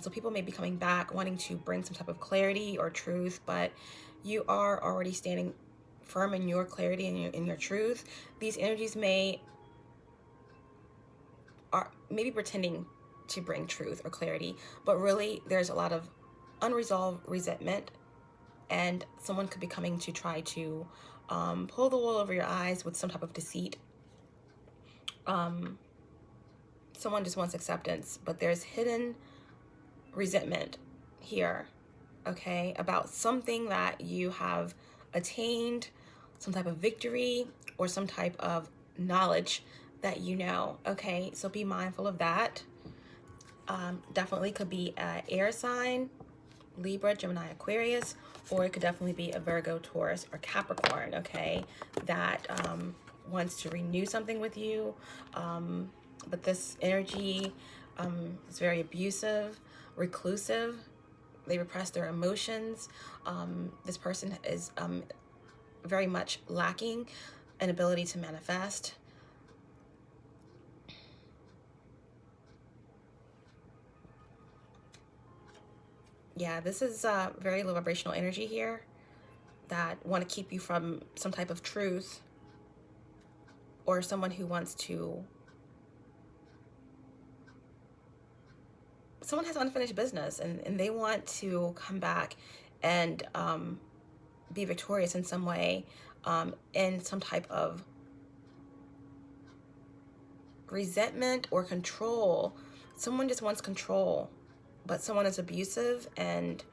So people may be coming back wanting to bring some type of clarity or truth, but you are already standing firm in your clarity and in your truth. These energies are maybe pretending to bring truth or clarity, but really there's a lot of unresolved resentment, and someone could be coming to try to pull the wool over your eyes with some type of deceit. Someone just wants acceptance, but there's hidden resentment here, okay, about something that you have attained, some type of victory or some type of knowledge that you know, okay? So be mindful of that. Definitely could be an air sign, Libra, Gemini, Aquarius, or it could definitely be a Virgo, Taurus, or Capricorn, okay, that wants to renew something with you. But this energy is very abusive, reclusive. They repress their emotions. This person is very much lacking an ability to manifest. Yeah, this is very low vibrational energy here that want to keep you from some type of truth, or someone who wants to, someone has unfinished business and they want to come back and be victorious in some way, in some type of resentment or control. Someone just wants control, but someone is abusive and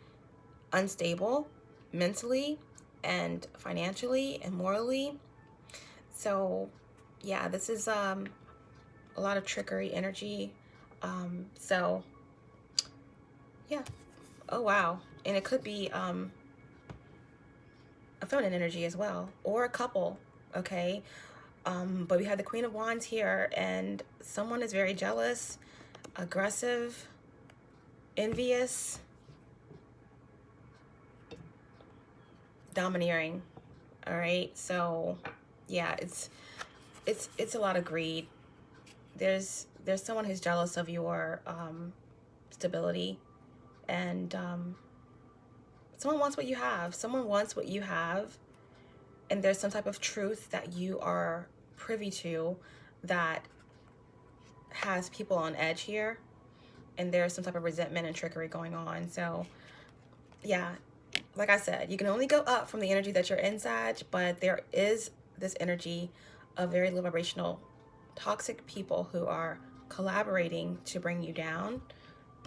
unstable mentally and financially and morally. So yeah, this is a lot of trickery energy. So yeah. Oh wow. And it could be a feminine energy as well, or a couple, okay? But we have the Queen of Wands here, and someone is very jealous, aggressive, envious, domineering. All right, so yeah, it's a lot of greed. There's someone who's jealous of your stability, and someone wants what you have. Someone wants what you have, and there's some type of truth that you are privy to that has people on edge here, and there's some type of resentment and trickery going on. So yeah, like I said, you can only go up from the energy that you're in, Sag, but there is this energy of very low vibrational, toxic people who are collaborating to bring you down.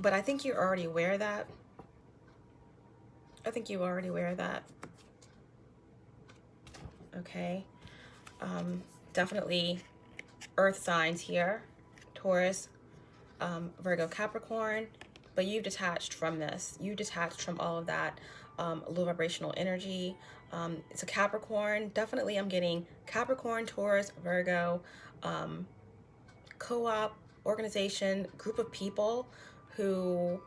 But I think you're already aware of that. I think you're already aware of that. Okay. Definitely earth signs here. Taurus, Virgo, Capricorn. But you've detached from this. You detached from all of that low vibrational energy. It's a Capricorn. Definitely I'm getting Capricorn, Taurus, Virgo, co-op, organization, group of people who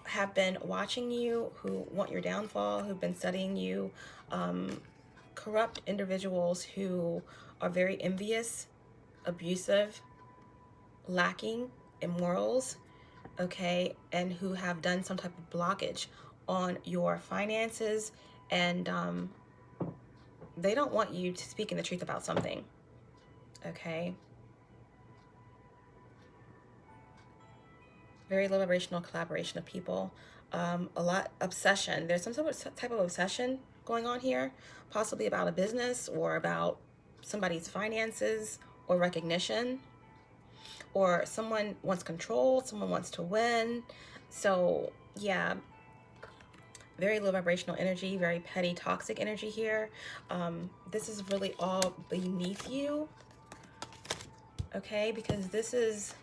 have been watching you, who want your downfall, who've been studying you, corrupt individuals who are very envious, abusive, lacking in morals, okay, and who have done some type of blockage on your finances, and they don't want you to speak in the truth about something, okay? Very low vibrational collaboration of people. A lot obsession. There's some type of obsession going on here, possibly about a business or about somebody's finances or recognition, or someone wants control, someone wants to win. So yeah, very low vibrational energy, very petty, toxic energy here. This is really all beneath you, okay? Because this is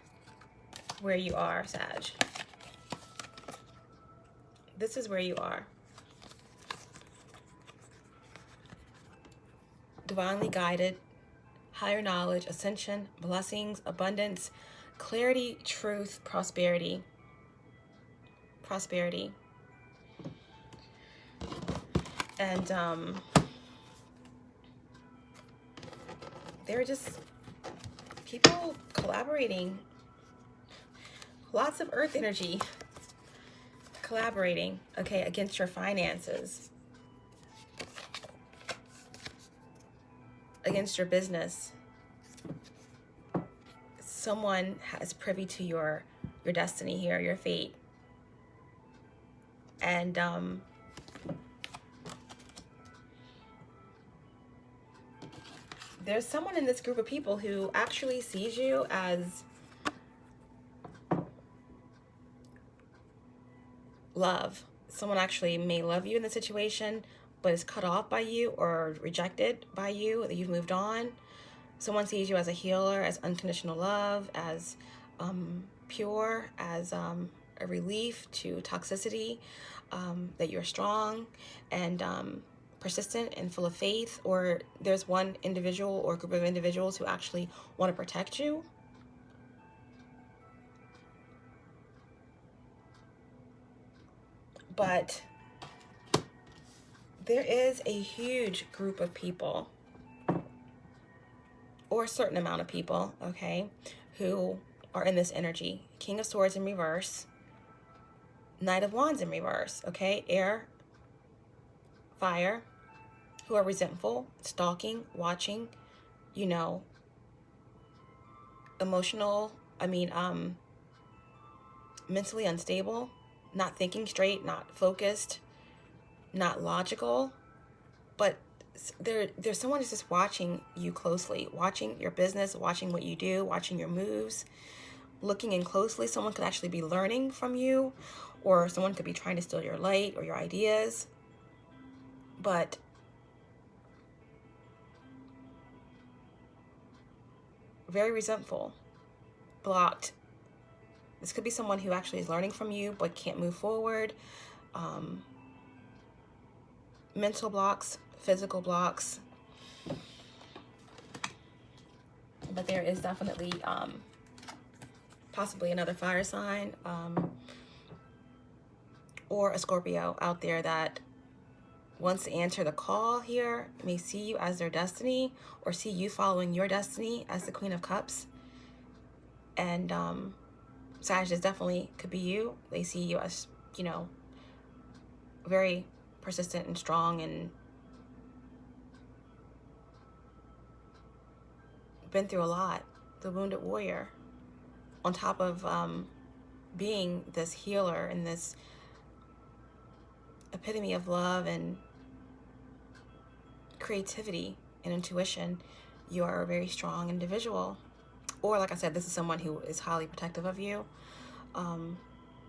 where you are, Sag. This is where you are. Divinely guided, higher knowledge, ascension, blessings, abundance, clarity, truth, prosperity. Prosperity. And there are just people collaborating. Lots of earth energy collaborating, okay, against your finances, against your business. Someone is privy to your destiny here, your fate. And there's someone in this group of people who actually sees you as love. Someone actually may love you in the situation, but is cut off by you or rejected by you, that you've moved on. Someone sees you as a healer, as unconditional love, as pure, as a relief to toxicity, that you're strong and persistent and full of faith. Or there's one individual or group of individuals who actually want to protect you. But there is a huge group of people, or a certain amount of people, okay, who are in this energy. King of Swords in reverse, Knight of Wands in reverse, okay, air, fire, who are resentful, stalking, watching, you know, emotional, mentally unstable, not thinking straight, not focused, not logical. But there's someone who's just watching you closely, watching your business, watching what you do, watching your moves, looking in closely. Someone could actually be learning from you, or someone could be trying to steal your light or your ideas. But very resentful, blocked. This could be someone who actually is learning from you but can't move forward. Mental blocks, physical blocks. But there is definitely possibly another fire sign or a Scorpio out there that wants to answer the call here, may see you as their destiny, or see you following your destiny as the Queen of Cups. And Sagittarius definitely could be you. They see you as, you know, very persistent and strong and been through a lot. The wounded warrior. on top of being this healer and this epitome of love and creativity and intuition, you are a very strong individual. Or like I said, this is someone who is highly protective of you.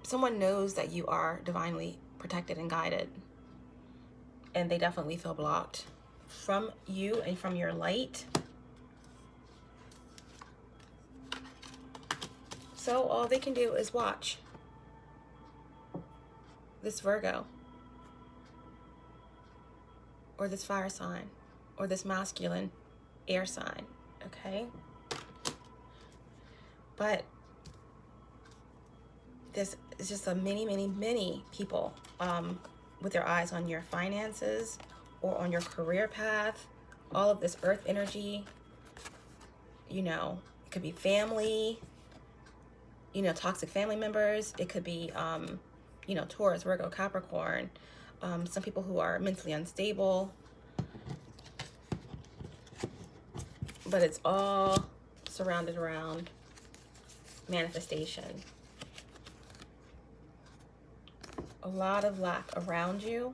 Someone knows that you are divinely protected and guided, and they definitely feel blocked from you and from your light. So all they can do is watch this Virgo, or this fire sign, or this masculine air sign, okay? But this is just a many people with their eyes on your finances or on your career path. All of this earth energy, you know, it could be family, you know, toxic family members. It could be, you know, Taurus, Virgo, Capricorn. Some people who are mentally unstable. But it's all surrounded around manifestation. A lot of lack around you.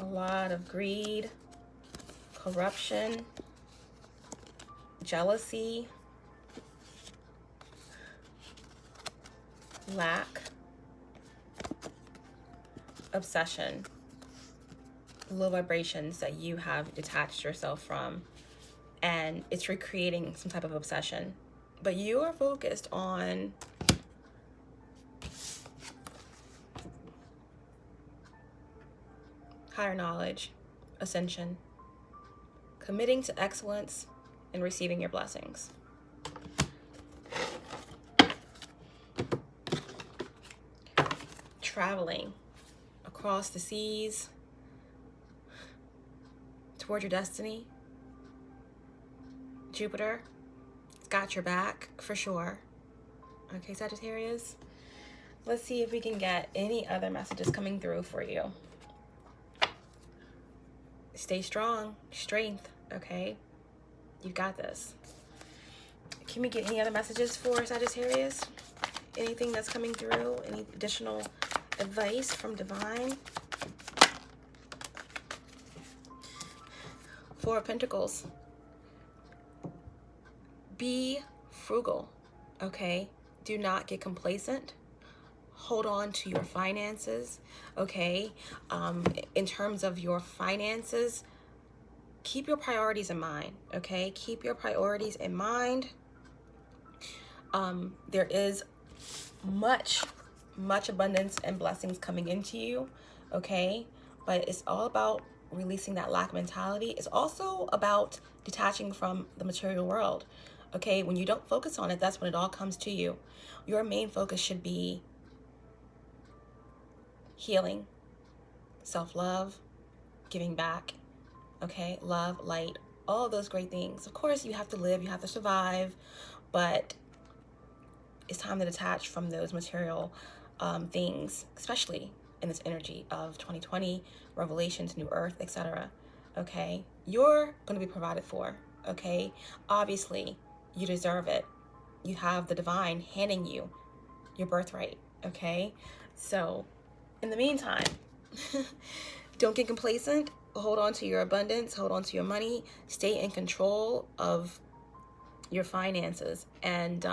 A lot of greed, corruption, jealousy, lack, obsession, low vibrations that you have detached yourself from, and it's recreating some type of obsession. But you are focused on higher knowledge, ascension, committing to excellence, and receiving your blessings. Traveling across the seas toward your destiny. Jupiter got your back for sure. Okay, Sagittarius. Let's see if we can get any other messages coming through for you. Stay strong, strength, okay? You got this. Can we get any other messages for Sagittarius? Anything that's coming through? Any additional advice from Divine? Four of Pentacles. Be frugal, okay? Do not get complacent. Hold on to your finances, okay? In terms of your finances, keep your priorities in mind, okay? Keep your priorities in mind. There is much abundance and blessings coming into you, okay? But it's all about releasing that lack mentality. It's also about detaching from the material world, okay? When you don't focus on it, that's when it all comes to you. Your main focus should be healing, self-love, giving back, okay? Love, light, all those great things. Of course, you have to live, you have to survive, but it's time to detach from those material things, especially in this energy of 2020, revelations, new earth, etc. Okay? You're going to be provided for, okay? Obviously, you deserve it. You have the divine handing you your birthright, okay? So, in the meantime, don't get complacent. Hold on to your abundance. Hold on to your money. Stay in control of your finances. And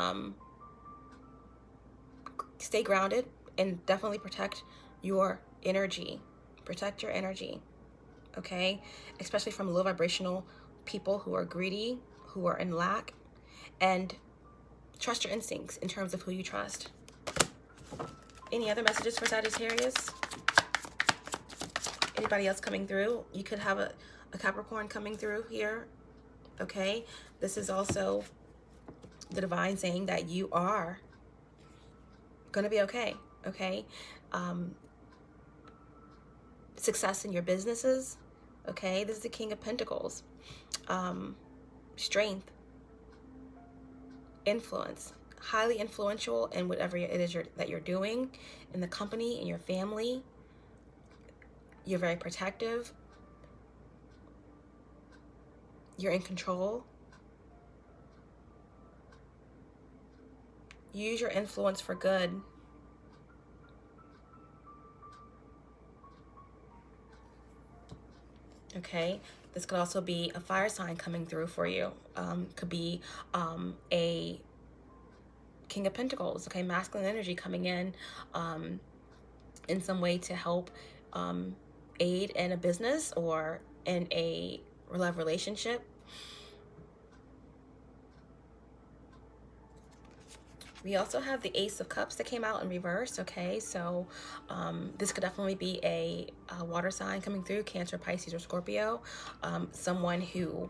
stay grounded. And definitely protect your energy. Protect your energy. Okay? Especially from low vibrational people who are greedy, who are in lack. And trust your instincts in terms of who you trust. Any other messages for Sagittarius? Anybody else coming through? You could have a Capricorn coming through here. Okay? This is also the divine saying that you are going to be okay. Okay? Success in your businesses. Okay? This is the King of Pentacles. Strength. Influence. Highly influential in whatever it is that you're doing, in the company, in your family. You're very protective. You're in control. Use your influence for good. Okay, this could also be a fire sign coming through for you. Could be a King of Pentacles, okay, masculine energy coming in some way to help aid in a business or in a love relationship. We also have the Ace of Cups that came out in reverse, okay? So this could definitely be a water sign coming through, Cancer, Pisces, or Scorpio. Someone who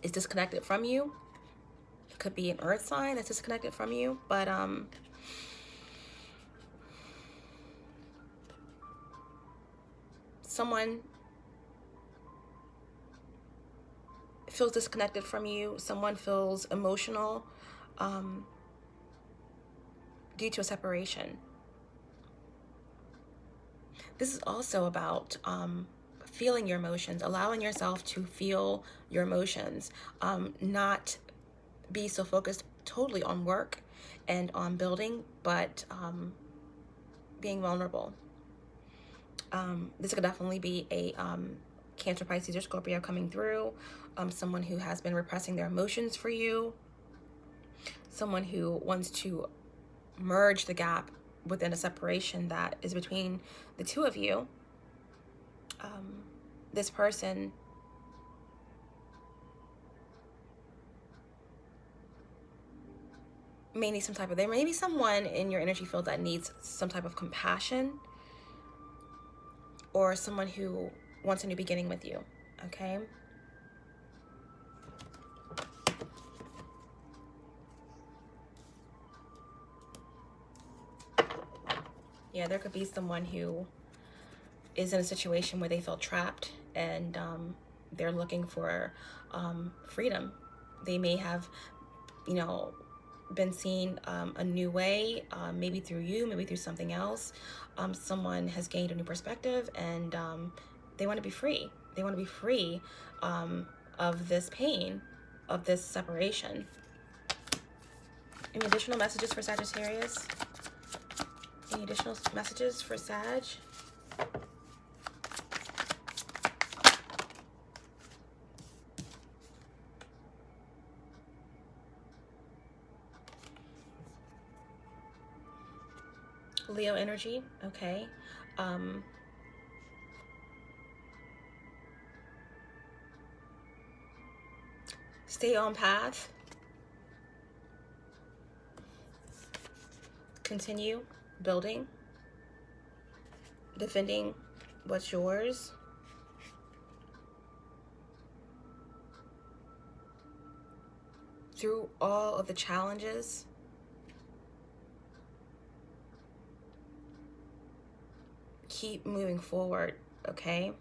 is disconnected from you. It could be an earth sign that's disconnected from you, but someone feels disconnected from you. Someone feels emotional due to a separation. This is also about feeling your emotions, allowing yourself to feel your emotions, not be so focused totally on work and on building, but being vulnerable. This could definitely be a Cancer, Pisces, or Scorpio coming through. Someone who has been repressing their emotions for you. Someone who wants to merge the gap within a separation that is between the two of you. This person may need some type of, there may be someone in your energy field that needs some type of compassion, or someone who wants a new beginning with you, okay? Yeah, there could be someone who is in a situation where they feel trapped and they're looking for freedom. They may have, you know, been seen a new way, maybe through you, maybe through something else. Someone has gained a new perspective and they want to be free. They want to be free of this pain, of this separation. Any additional messages for Sagittarius? Any additional messages for Sag? Leo energy, okay. Stay on path. Continue building, defending what's yours. Through all of the challenges, keep moving forward, okay?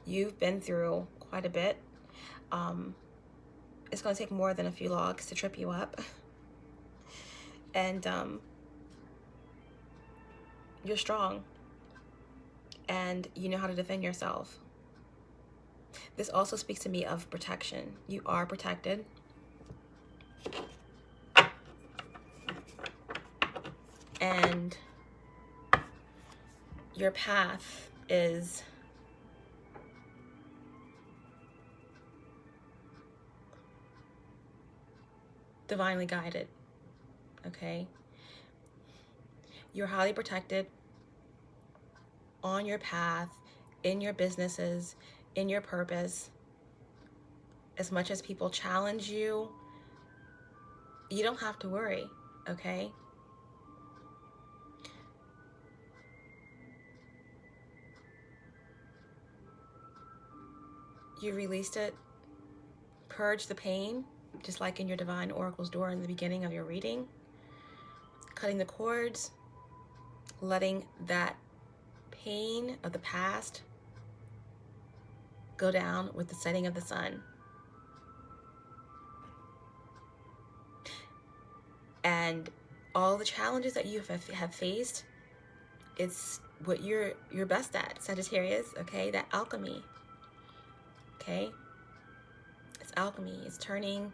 You've been through quite a bit. It's going to take more than a few logs to trip you up. And you're strong. And you know how to defend yourself. This also speaks to me of protection. You are protected. And your path is divinely guided, okay? You're highly protected on your path, in your businesses, in your purpose. As much as people challenge you, you don't have to worry, okay? You released it. Purge the pain, just like in your Divine Oracle's door in the beginning of your reading. Cutting the cords, letting that pain of the past go down with the setting of the sun. And all the challenges that you have faced, it's what you're best at, Sagittarius, okay? That alchemy, okay? It's alchemy. It's turning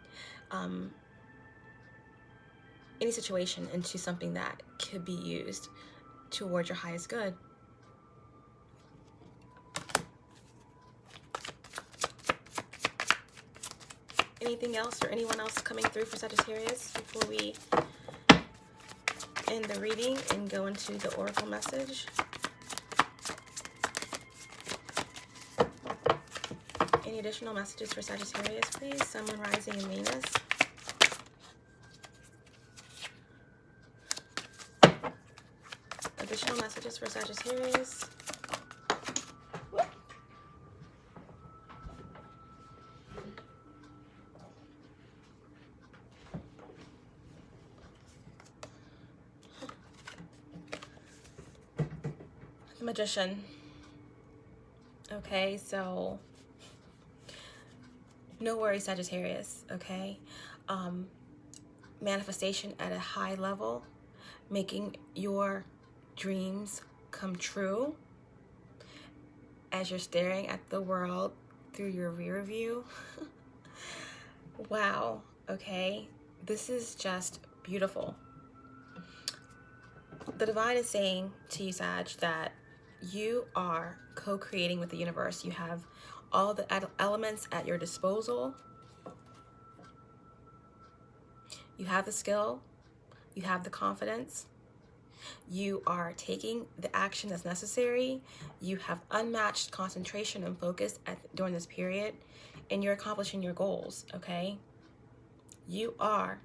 any situation into something that could be used towards your highest good. Anything else or anyone else coming through for Sagittarius before we end the reading and go into the oracle message? Any additional messages for Sagittarius, please? Sun, Moon, Rising, and Venus. Additional messages for Sagittarius. The Magician. Okay, so no worries, Sagittarius, okay? Manifestation at a high level, making your dreams come true as you're staring at the world through your rear view. Wow, okay? This is just beautiful. The divine is saying to you, Sag, that you are co-creating with the universe. You have all the elements at your disposal. You have the skill. You have the confidence. You are taking the action that's necessary. You have unmatched concentration and focus during this period, and you're accomplishing your goals, okay? You are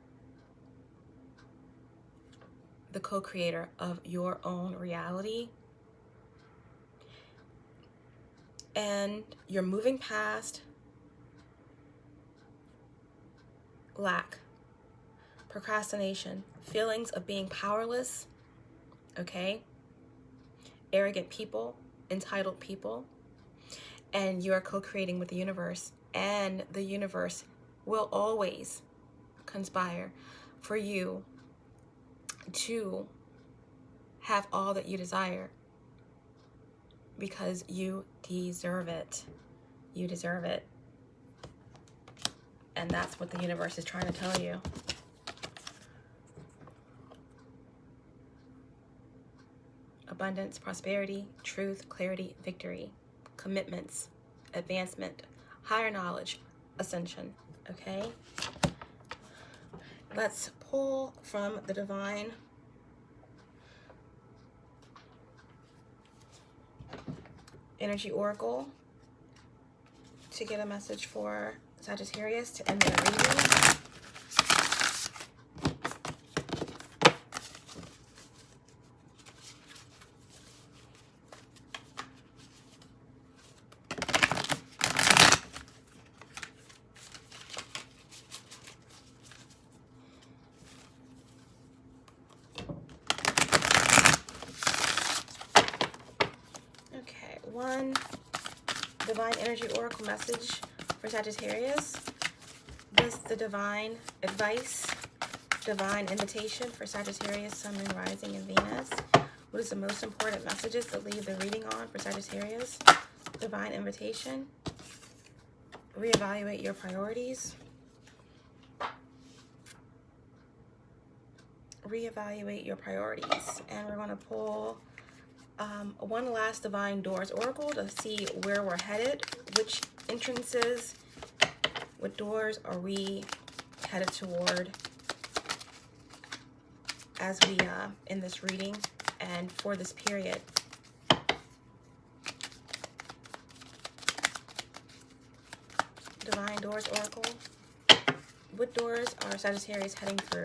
the co-creator of your own reality. And you're moving past lack, procrastination, feelings of being powerless, okay? Arrogant people, entitled people, and you are co-creating with the universe, and the universe will always conspire for you to have all that you desire, because you deserve it. You deserve it. And that's what the universe is trying to tell you. Abundance, prosperity, truth, clarity, victory, commitments, advancement, higher knowledge, ascension, okay? Let's pull from the divine energy oracle to get a message for Sagittarius to end their reading. One divine energy oracle message for Sagittarius. This is the divine advice, divine invitation for Sagittarius, Sun, Moon, Rising, and Venus. What is the most important messages to leave the reading on for Sagittarius? Divine invitation. Reevaluate your priorities. Reevaluate your priorities. And we're going to pull one last divine doors oracle to see where we're headed, which entrances, what doors are we headed toward as we in this reading and for this period. Divine doors oracle. What doors are Sagittarius heading through?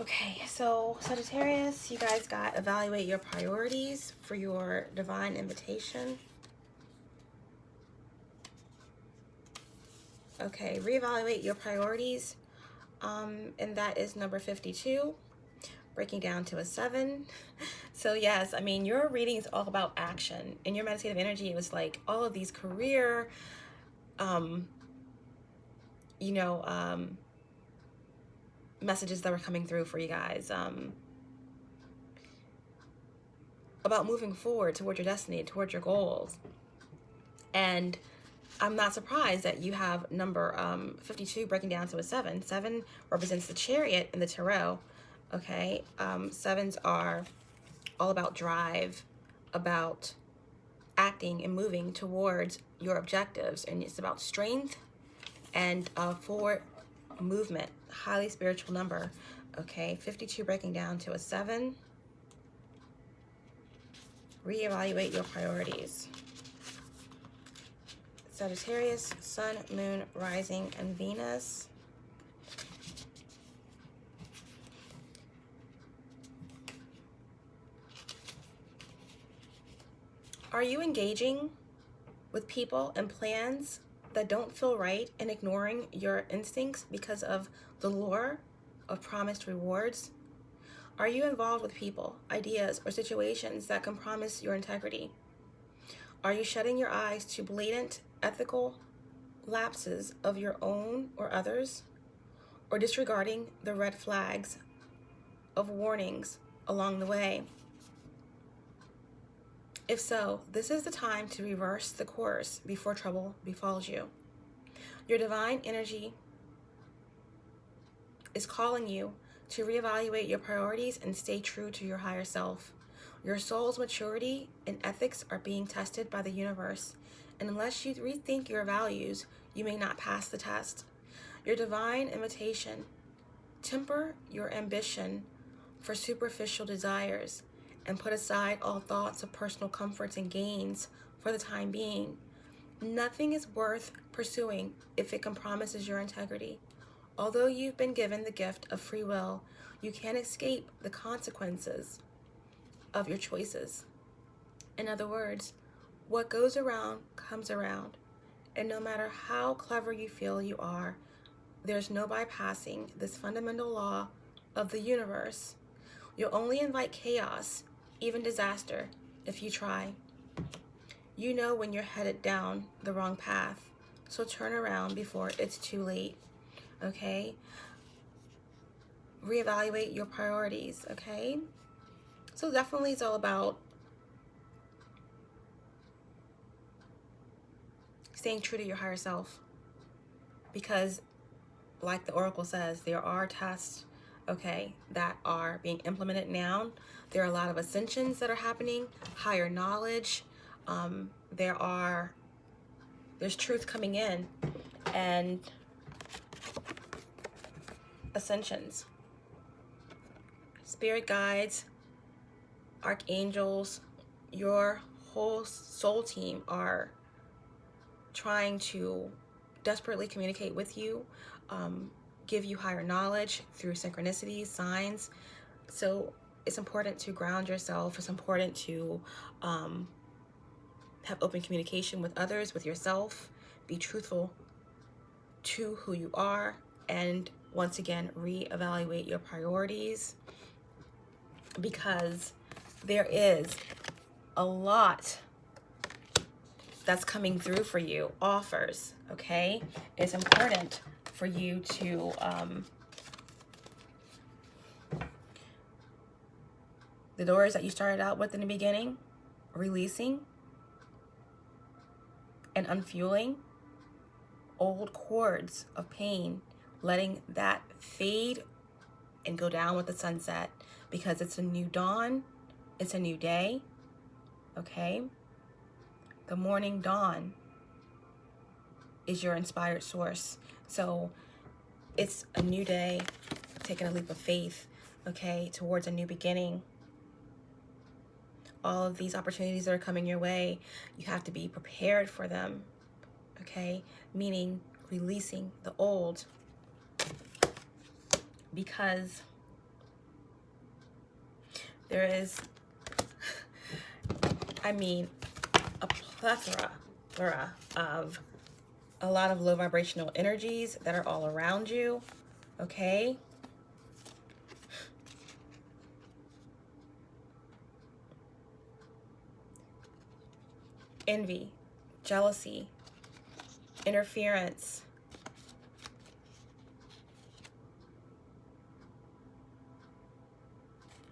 Okay, so Sagittarius, you guys got evaluate your priorities for your divine invitation. Okay, reevaluate your priorities. And that is number 52, breaking down to a 7. So yes, I mean, your reading is all about action. In your meditative energy, it was like all of these career, messages that were coming through for you guys about moving forward toward your destiny, toward your goals. And I'm not surprised that you have number 52 breaking down to a 7. 7 represents the Chariot in the Tarot. Okay, 7s are all about drive, about acting and moving towards your objectives, and it's about strength and forward movement. Highly spiritual number. Okay, 52 breaking down to a 7. Reevaluate your priorities. Sagittarius, Sun, Moon, Rising, and Venus. Are you engaging with people and plans that don't feel right and ignoring your instincts because of the lure of promised rewards? Are you involved with people, ideas, or situations that compromise your integrity? Are you shutting your eyes to blatant ethical lapses of your own or others, or disregarding the red flags of warnings along the way? If so, this is the time to reverse the course before trouble befalls you. Your divine energy is calling you to reevaluate your priorities and stay true to your higher self. Your soul's maturity and ethics are being tested by the universe, and unless you rethink your values, you may not pass the test. Your divine invitation: temper your ambition for superficial desires and put aside all thoughts of personal comforts and gains for the time being. Nothing is worth pursuing if it compromises your integrity. Although you've been given the gift of free will, you can't escape the consequences of your choices. In other words, what goes around comes around. And no matter how clever you feel you are, there's no bypassing this fundamental law of the universe. You'll only invite chaos, even disaster, if you try. You know when you're headed down the wrong path, so turn around before it's too late, okay? Reevaluate your priorities, okay? So definitely it's all about staying true to your higher self, because like the oracle says, there are tests, okay, that are being implemented now. There are a lot of ascensions that are happening, higher knowledge. There's truth coming in, and ascensions. Spirit guides, archangels, your whole soul team are trying to desperately communicate with you, give you higher knowledge through synchronicities, signs. So it's important to ground yourself. It's important to have open communication with others, with yourself. Be truthful to who you are. And once again, reevaluate your priorities, because there is a lot that's coming through for you, offers, okay? It's important for you to the doors that you started out with in the beginning, releasing and unfueling old cords of pain, letting that fade and go down with the sunset, because it's a new dawn, it's a new day, okay? The morning dawn is your inspired source. So it's a new day, taking a leap of faith, okay, towards a new beginning. All of these opportunities that are coming your way, you have to be prepared for them, okay? Meaning releasing the old, because there is, I mean, a plethora of a lot of low vibrational energies that are all around you, okay? Envy, jealousy, interference,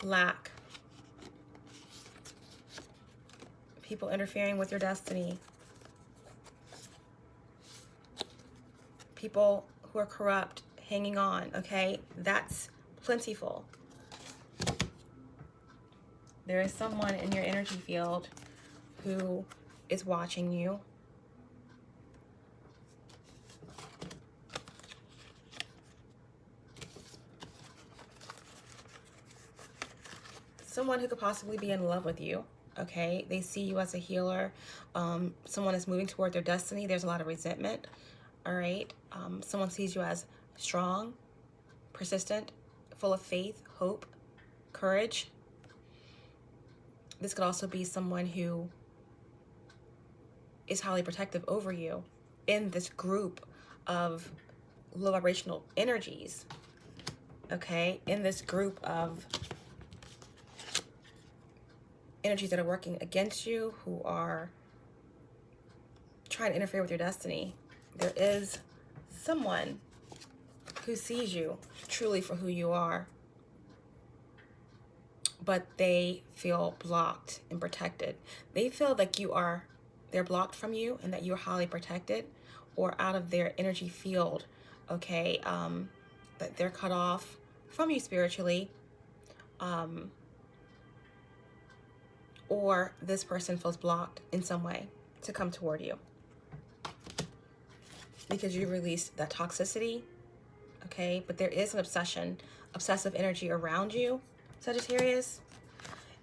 lack, people interfering with your destiny, people who are corrupt hanging on, okay? That's plentiful. There is someone in your energy field who is watching you. Someone who could possibly be in love with you, okay? They see you as a healer. Someone is moving toward their destiny. There's a lot of resentment, all right? Someone sees you as strong, persistent, full of faith, hope, courage. This could also be someone who is highly protective over you in this group of low vibrational energies, okay? In this group of energies that are working against you, who are trying to interfere with your destiny. There is someone who sees you truly for who you are, but they feel blocked and protected. They feel like they're blocked from you and that you're highly protected or out of their energy field, okay? That they're cut off from you spiritually, or this person feels blocked in some way to come toward you because you released that toxicity, okay? But there is an obsessive energy around you, Sagittarius,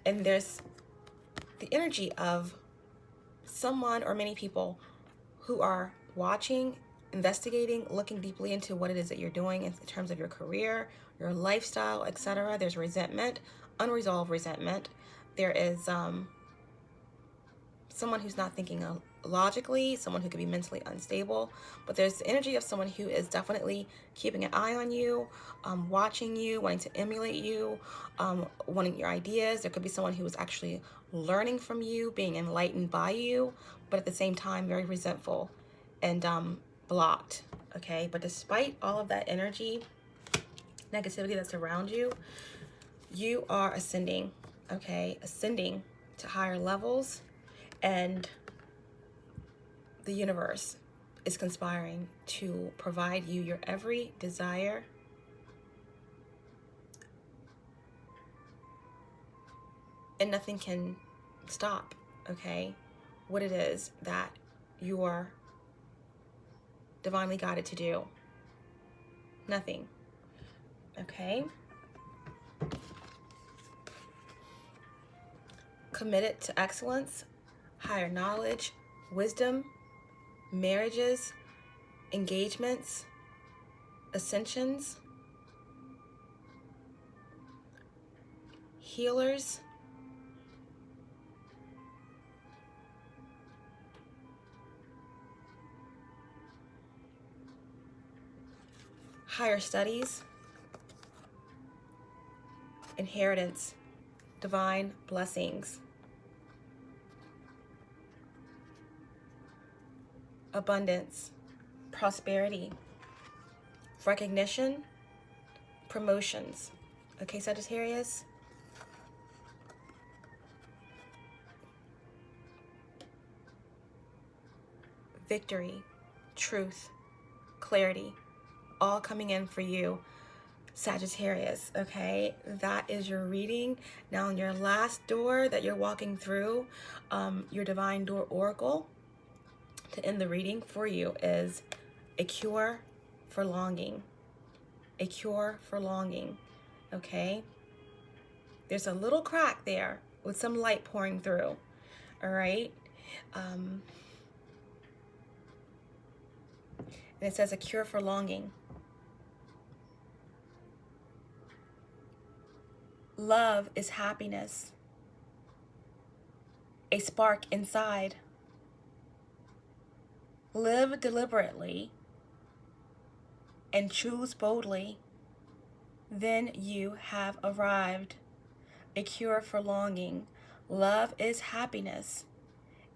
and there's the energy of someone or many people who are watching, investigating, looking deeply into what it is that you're doing in terms of your career, your lifestyle, etc. There's resentment, unresolved resentment. There is someone who's not thinking logically, someone who could be mentally unstable, but there's the energy of someone who is definitely keeping an eye on you, watching you, wanting to emulate you, wanting your ideas. There could be someone who is actually learning from you, being enlightened by you, but at the same time very resentful and blocked, okay? But despite all of that energy, negativity that's around you, you are ascending, okay? Ascending to higher levels, and the universe is conspiring to provide you your every desire, and nothing can stop, okay, what it is that you are divinely guided to do. Nothing, okay? Committed to excellence, higher knowledge, wisdom, marriages, engagements, ascensions, healers, higher studies, inheritance, divine blessings, abundance, prosperity, recognition, promotions. Okay, Sagittarius? Victory, truth, clarity, all coming in for you, Sagittarius, okay? That is your reading. Now, in your last door that you're walking through, your divine door oracle to end the reading for you is a cure for longing. A cure for longing, okay? There's a little crack there with some light pouring through, all right? And it says a cure for longing. Love is happiness, a spark inside. Live deliberately and choose boldly. Then you have arrived. A cure for longing. Love is happiness,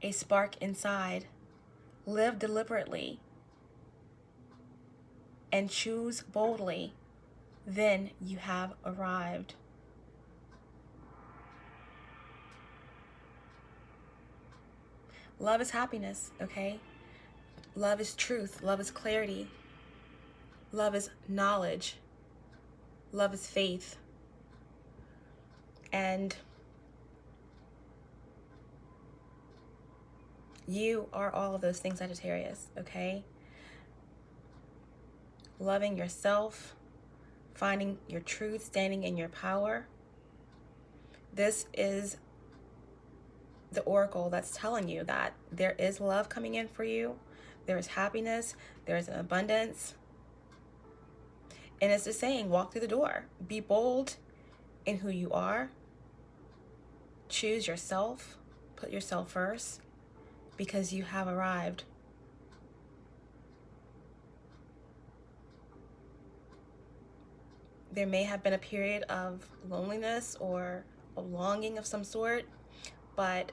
a spark inside. Live deliberately and choose boldly. Then you have arrived. Love is happiness, okay? Love is truth. Love is clarity. Love is knowledge. Love is faith. And you are all of those things, Sagittarius, okay? Loving yourself, finding your truth, standing in your power. This is the oracle that's telling you that there is love coming in for you. There is happiness. There is an abundance. And it's just saying, walk through the door. Be bold in who you are. Choose yourself. Put yourself first, because you have arrived. There may have been a period of loneliness or a longing of some sort, but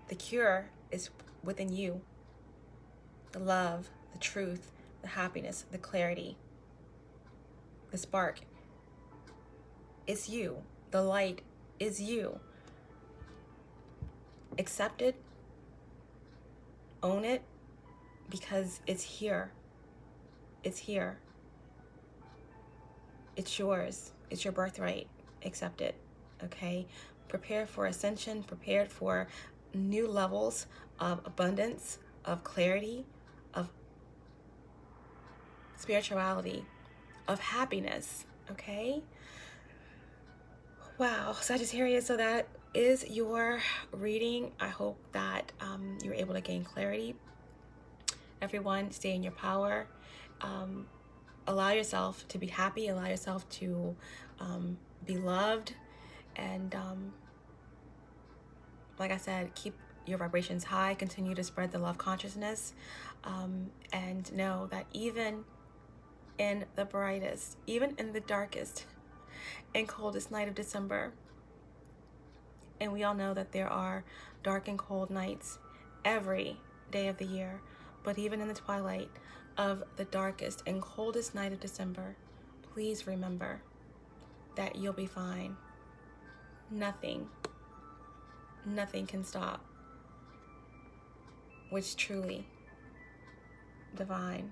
the cure is within you. The love, the truth, the happiness, the clarity, the spark. It's you. The light is you. Accept it. Own it, because it's here. It's here. It's yours. It's your birthright. Accept it, okay? Prepare for ascension. Prepare for new levels of abundance, of clarity, of spirituality, of happiness, okay? Wow, Sagittarius, so that is your reading. I hope that you're able to gain clarity. Everyone, stay in your power. Allow yourself to be happy. Allow yourself to be loved. And like I said, keep your vibrations high. Continue to spread the love consciousness. And know that even in the brightest, even in the darkest and coldest night of December, and we all know that there are dark and cold nights every day of the year, but even in the twilight of the darkest and coldest night of December, please remember that you'll be fine. Nothing can stop what's truly divine.